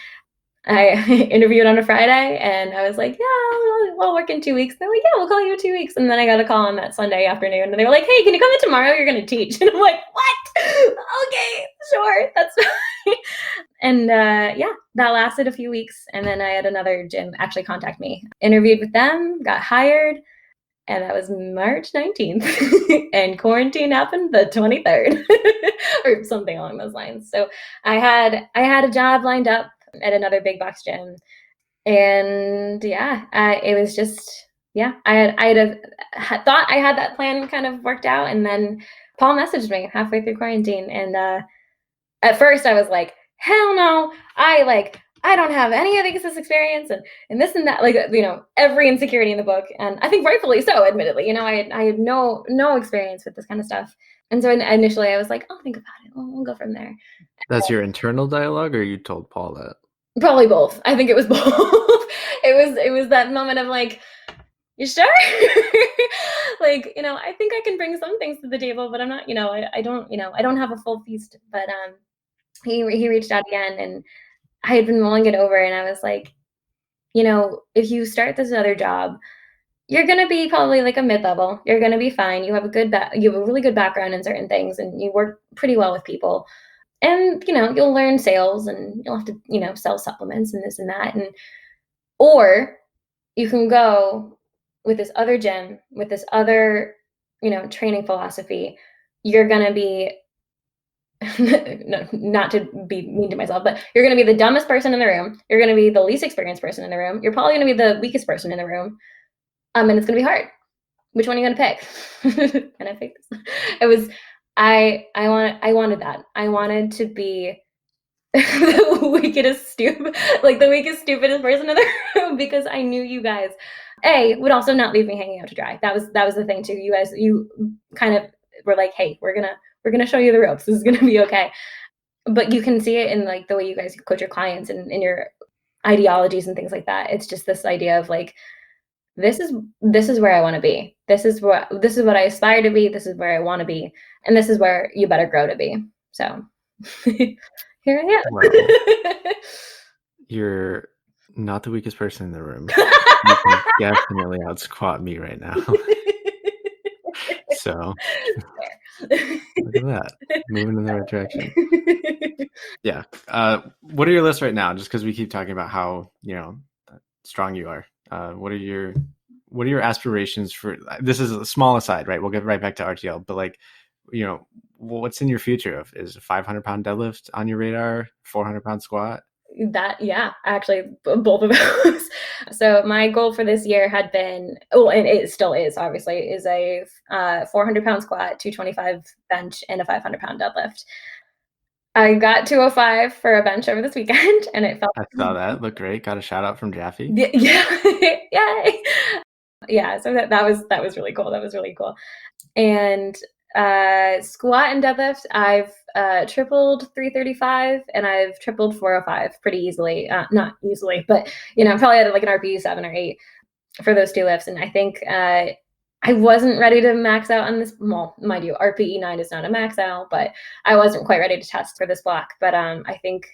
I interviewed on a Friday, and I was like, yeah, I'll work in 2 weeks. They're like, yeah, we'll call you in 2 weeks. And then I got a call on that Sunday afternoon, and they were like, hey, can you come in tomorrow? You're going to teach. And I'm like, what? Okay, sure, that's fine. And that lasted a few weeks. And then I had another gym actually contact me, interviewed with them, got hired. And that was March 19th. And quarantine happened the 23rd or something along those lines. So I had a job lined up at another big box gym. And it was just, I thought I had that plan kind of worked out. And then Paul messaged me halfway through quarantine. And at first I was like, hell no, I don't have any of this experience and this and that, every insecurity in the book. And I think rightfully so, admittedly, I had no experience with this kind of stuff. And so initially I was like, I'll think about it. We'll go from there. That's your internal dialogue, or you told Paul that? Probably both. I think it was both. It was that moment of like, you sure? I think I can bring some things to the table, but I'm not, I don't have a full feast. But he reached out again, and I had been mulling it over, and I was like, if you start this other job, you're going to be probably like a mid-level. You're going to be fine. You have you have a really good background in certain things, and you work pretty well with people. And, you'll learn sales, and you'll have to, sell supplements and this and that. Or you can go with this other gym, with this other, training philosophy. You're going to be, no, not to be mean to myself, but you're going to be the dumbest person in the room. You're going to be the least experienced person in the room. You're probably going to be the weakest person in the room. And it's going to be hard. Which one are you going to pick? And I picked this. It was, I wanted that. I wanted to be the weakest, stupidest person in the room, because I knew you guys, would also not leave me hanging out to dry. That was the thing too. You kind of were like, hey, we're gonna show you the ropes. This is gonna be okay. But you can see it in the way you guys coach your clients and in your ideologies and things like that. It's just this idea of this is where I want to be. This is what I aspire to be. This is where I want to be. And this is where you better grow to be. So here I am. Well, you're not the weakest person in the room. You can definitely out squat me right now. So look at that. Moving in the right direction. Yeah. What are your lists right now? Just because we keep talking about how, strong you are. What are your aspirations for, this is a small aside, right? We'll get right back to RTL, but what's in your future? Is a 500-pound deadlift on your radar? 400-pound squat? Actually both of those. So my goal for this year had been, and it still is, obviously, is a 400-pound squat, 225 bench, and a 500-pound deadlift. I got 205 for a bench over this weekend, and it felt. I saw that. Looked great. Got a shout out from Jaffe. Yeah, yay! Yeah, so that was really cool. That was really cool. And squat and deadlift, I've tripled 335, and I've tripled 405 pretty easily. Not easily, but probably at an RPE 7 or 8. for those two lifts. And I think I wasn't ready to max out on this. Well, mind you, RPE9 is not a max out, but I wasn't quite ready to test for this block. But I think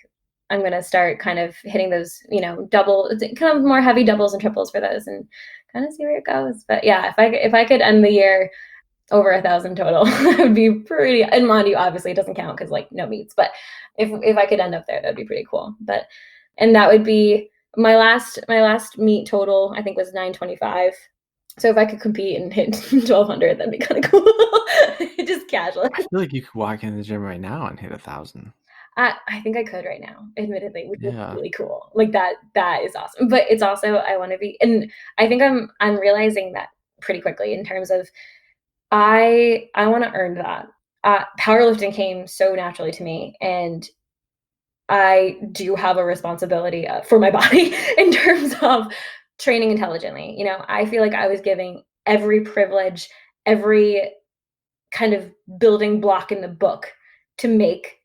I'm going to start kind of hitting those, kind of more heavy doubles and triples for those and kind of see where it goes. But yeah, if I could end the year over 1,000 total, that would be pretty, and mind you, obviously it doesn't count because like no meets, but if I could end up there, that'd be pretty cool. And that would be my last meet total, I think, was 925. So if I could compete and hit 1,200, that'd be kind of cool. Just casual. I feel like you could walk in the gym right now and hit 1,000. I think I could right now, admittedly, which is Yeah. really cool. Like that is awesome. But it's also, I want to be, and I think I'm realizing that pretty quickly in terms of I want to earn that. Powerlifting came so naturally to me, and I do have a responsibility for my body in terms of training intelligently. I feel like I was giving every privilege, every kind of building block in the book to make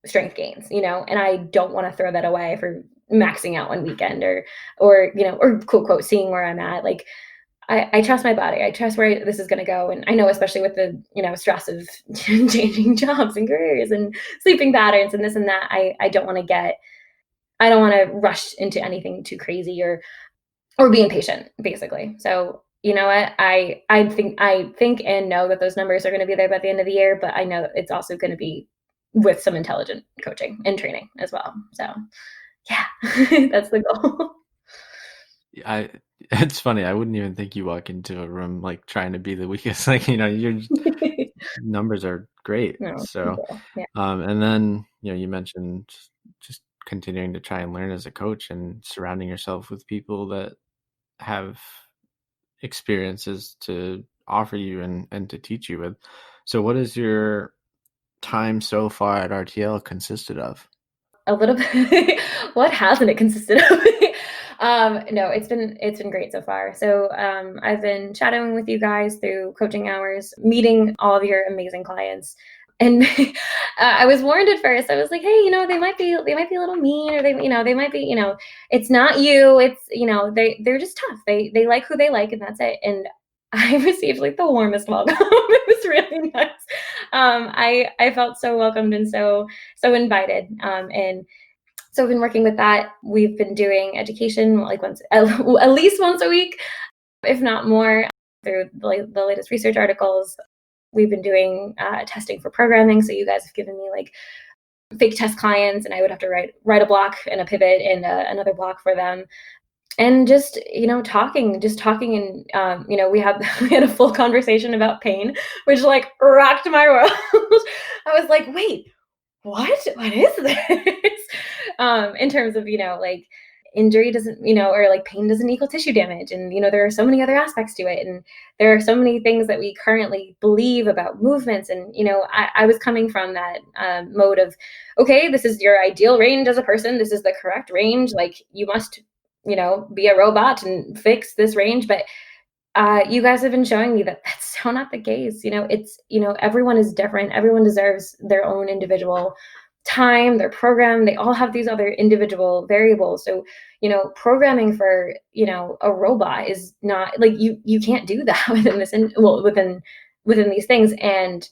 strength gains, and I don't want to throw that away for maxing out one weekend or quote quote seeing where I'm at. Like I trust my body. I trust where this is going to go. And I know, especially with the, stress of changing jobs and careers and sleeping patterns and this and that, I don't want to rush into anything too crazy or be impatient, basically. So, you know what, I think and know that those numbers are going to be there by the end of the year, but I know it's also going to be with some intelligent coaching and training as well. So yeah, that's the goal. It's funny. I wouldn't even think you walk into a room like trying to be the weakest. Like, your numbers are great. No, So, yeah. And then, you mentioned just continuing to try and learn as a coach and surrounding yourself with people that have experiences to offer you and to teach you with. So what is your time so far at RTL consisted of? A little bit. What hasn't it consisted of? No, it's been great so far. So I've been shadowing with you guys through coaching hours, meeting all of your amazing clients. And I was warned at first. I was like, hey, they might be a little mean, or they might be, it's not you. It's, they're just tough. They like who they like, and that's it. And I received like the warmest welcome. It was really nice. I felt so welcomed and so invited. And so I've been working with that. We've been doing education like at least once a week, if not more, through the latest research articles. We've been doing testing for programming. So you guys have given me like fake test clients, and I would have to write a block and a pivot and another block for them. And just, talking and, we had a full conversation about pain, which like rocked my world. I was like, wait, what is this? In terms of, like injury doesn't, or like pain doesn't equal tissue damage. And, there are so many other aspects to it. And there are so many things that we currently believe about movements. And, I was coming from that mode of, okay, this is your ideal range as a person. This is the correct range. Like you must, be a robot and fix this range. But you guys have been showing me that that's so not the case. It's, everyone is different. Everyone deserves their own individual time, their program. They all have these other individual variables. So, programming for, a robot is not like you can't do that within these things and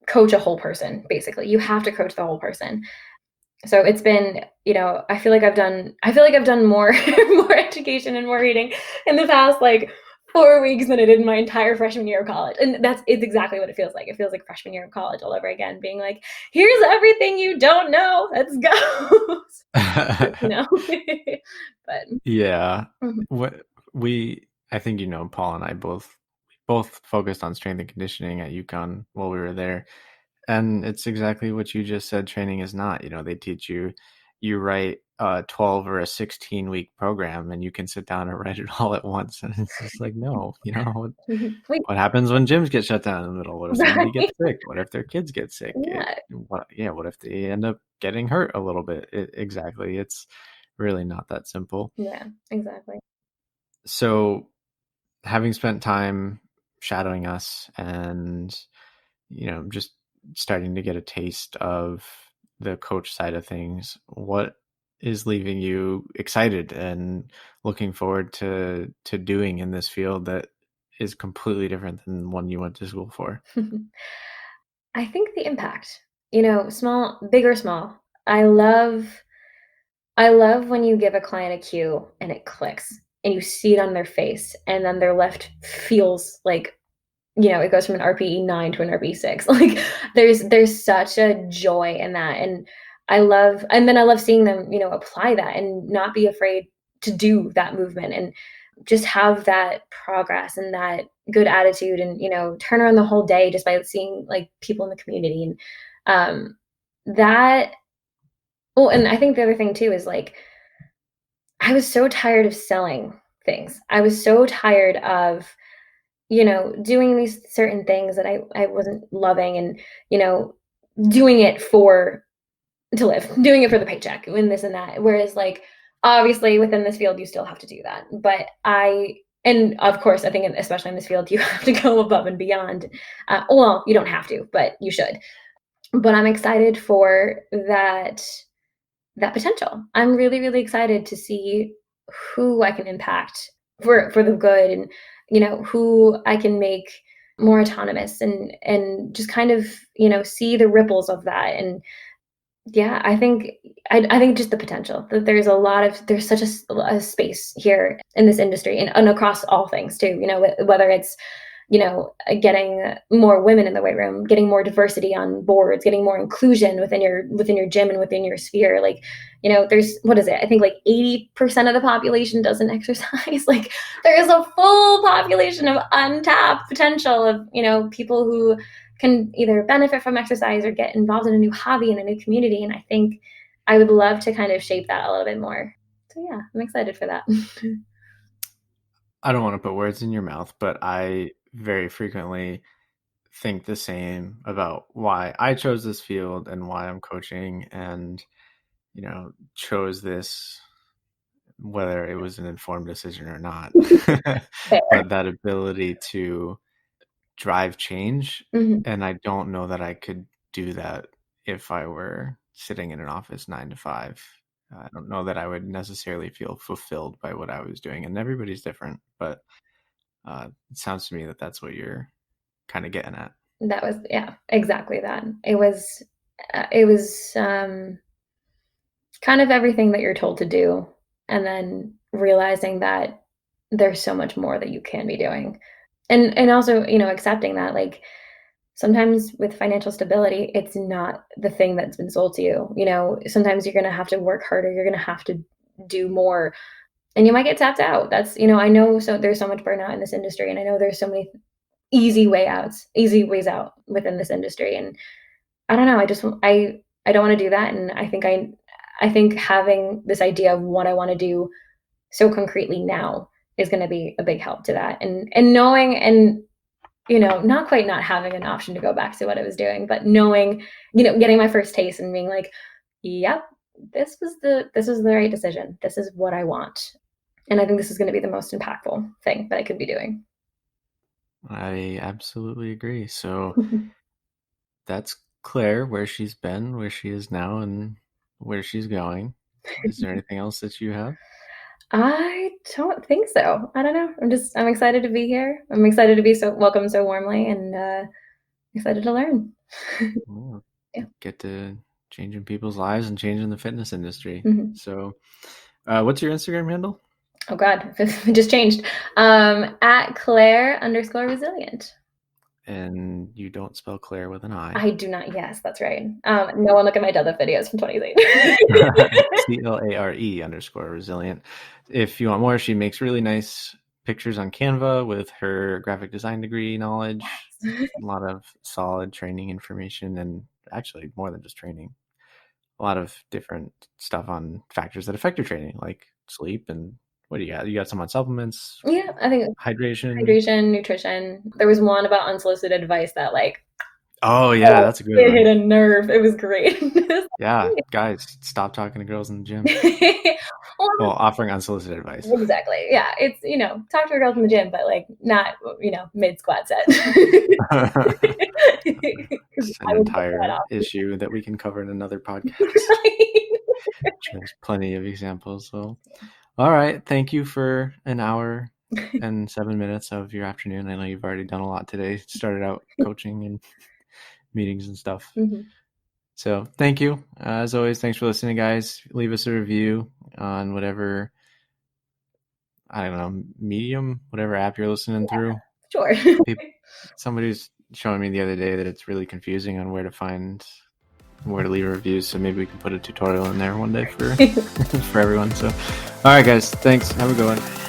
coach a whole person. Basically, you have to coach the whole person. So it's been, I feel like I've done more more education and more reading in the past like 4 weeks than I did in my entire freshman year of college. And it's exactly what it feels like. It feels like freshman year of college all over again, being like, here's everything you don't know. Let's go. But Yeah. Mhm. I think, Paul and I both focused on strength and conditioning at UConn while we were there. And it's exactly what you just said. Training is not, they teach you write a 12 or a 16-week program and you can sit down and write it all at once. And it's just like, no, Wait, what happens when gyms get shut down in the middle? What if somebody gets right? sick? What if their kids get sick? Yeah. What if they end up getting hurt a little bit? Exactly. It's really not that simple. Yeah, exactly. So having spent time shadowing us and, just starting to get a taste of the coach side of things, what is leaving you excited and looking forward to doing in this field that is completely different than one you went to school for? I think the impact, small, big or small. I love when you give a client a cue and it clicks and you see it on their face and then their lift feels like, it goes from an RPE 9 to an RPE 6. Like there's such a joy in that. And I love seeing them, apply that and not be afraid to do that movement and just have that progress and that good attitude and, turn around the whole day just by seeing like people in the community. And that well, and I think the other thing too is like I was so tired of selling things. I was so tired of, doing these certain things that I wasn't loving and, doing it to live, doing it for the paycheck and this and that. Whereas like obviously within this field you still have to do that. But and of course, I think especially in this field, you have to go above and beyond. Well, you don't have to, but you should. But I'm excited for that potential. I'm really, really excited to see who I can impact for the good and, who I can make more autonomous and just kind of, see the ripples of that. And yeah, I think just the potential that there's such a space here in this industry and across all things too, whether it's, getting more women in the weight room, getting more diversity on boards, getting more inclusion within your gym and within your sphere. Like, there's, what is it? I think like 80% of the population doesn't exercise. Like there is a full population of untapped potential of, people who can either benefit from exercise or get involved in a new hobby in a new community. And I think I would love to kind of shape that a little bit more. So yeah, I'm excited for that. I don't want to put words in your mouth, but I very frequently think the same about why I chose this field and why I'm coaching and, chose this, whether it was an informed decision or not. But that ability to drive change. Mhm. And I don't know that I could do that if I were sitting in an office 9 to 5. I don't know that I would necessarily feel fulfilled by what I was doing. And everybody's different, but it sounds to me that that's what you're kind of getting at. That was, yeah, exactly that. It was kind of everything that you're told to do, and then realizing that there's so much more that you can be doing. And also, accepting that like sometimes with financial stability, it's not the thing that's been sold to you. Sometimes you're gonna have to work harder, you're gonna have to do more, and you might get tapped out. That's, I know so there's so much burnout in this industry, and I know there's so many easy ways out within this industry. And I don't know, I don't want to do that. And I think having this idea of what I want to do so concretely now is going to be a big help to that. And knowing and, not quite not having an option to go back to what I was doing, but knowing, getting my first taste and being like, yep, this was the right decision. This is what I want. And I think this is going to be the most impactful thing that I could be doing. I absolutely agree. So that's Claire, where she's been, where she is now, and where she's going. Is there anything else that you have? I don't think so. I don't know. I'm excited to be here. I'm excited to be so welcomed so warmly and excited to learn. Well, Yeah. get to changing people's lives and changing the fitness industry. Mhm. So what's your Instagram handle? Oh God, it just changed. At Claire_resilient. And you don't spell Claire with an I. I do not. Yes, that's right. No one look at my deadlift videos from 2018. CLARE_resilient. If you want more, she makes really nice pictures on Canva with her graphic design degree knowledge. Yes. A lot of solid training information, and actually more than just training. A lot of different stuff on factors that affect your training, like sleep and what do you got? You got some on supplements? Yeah, I think hydration, nutrition. There was one about unsolicited advice that like, oh yeah, that's a good it one. hit a nerve. It was great. Yeah, guys, stop talking to girls in the gym. Well, offering unsolicited advice. Exactly. Yeah, it's talk to a girl in the gym, but like not mid squat set. It's an entire issue that we can cover in another podcast. There's plenty of examples. So, all right. Thank you for an hour and 7 minutes of your afternoon. I know you've already done a lot today. Started out coaching and meetings and stuff. So thank you. As always, thanks for listening, guys. Leave us a review on whatever, I don't know, medium, whatever app you're listening through. Sure. Somebody's showing me the other day that it's really confusing on where to leave reviews. So maybe we can put a tutorial in there one day for everyone. So, all right, guys. Thanks. Have a good one.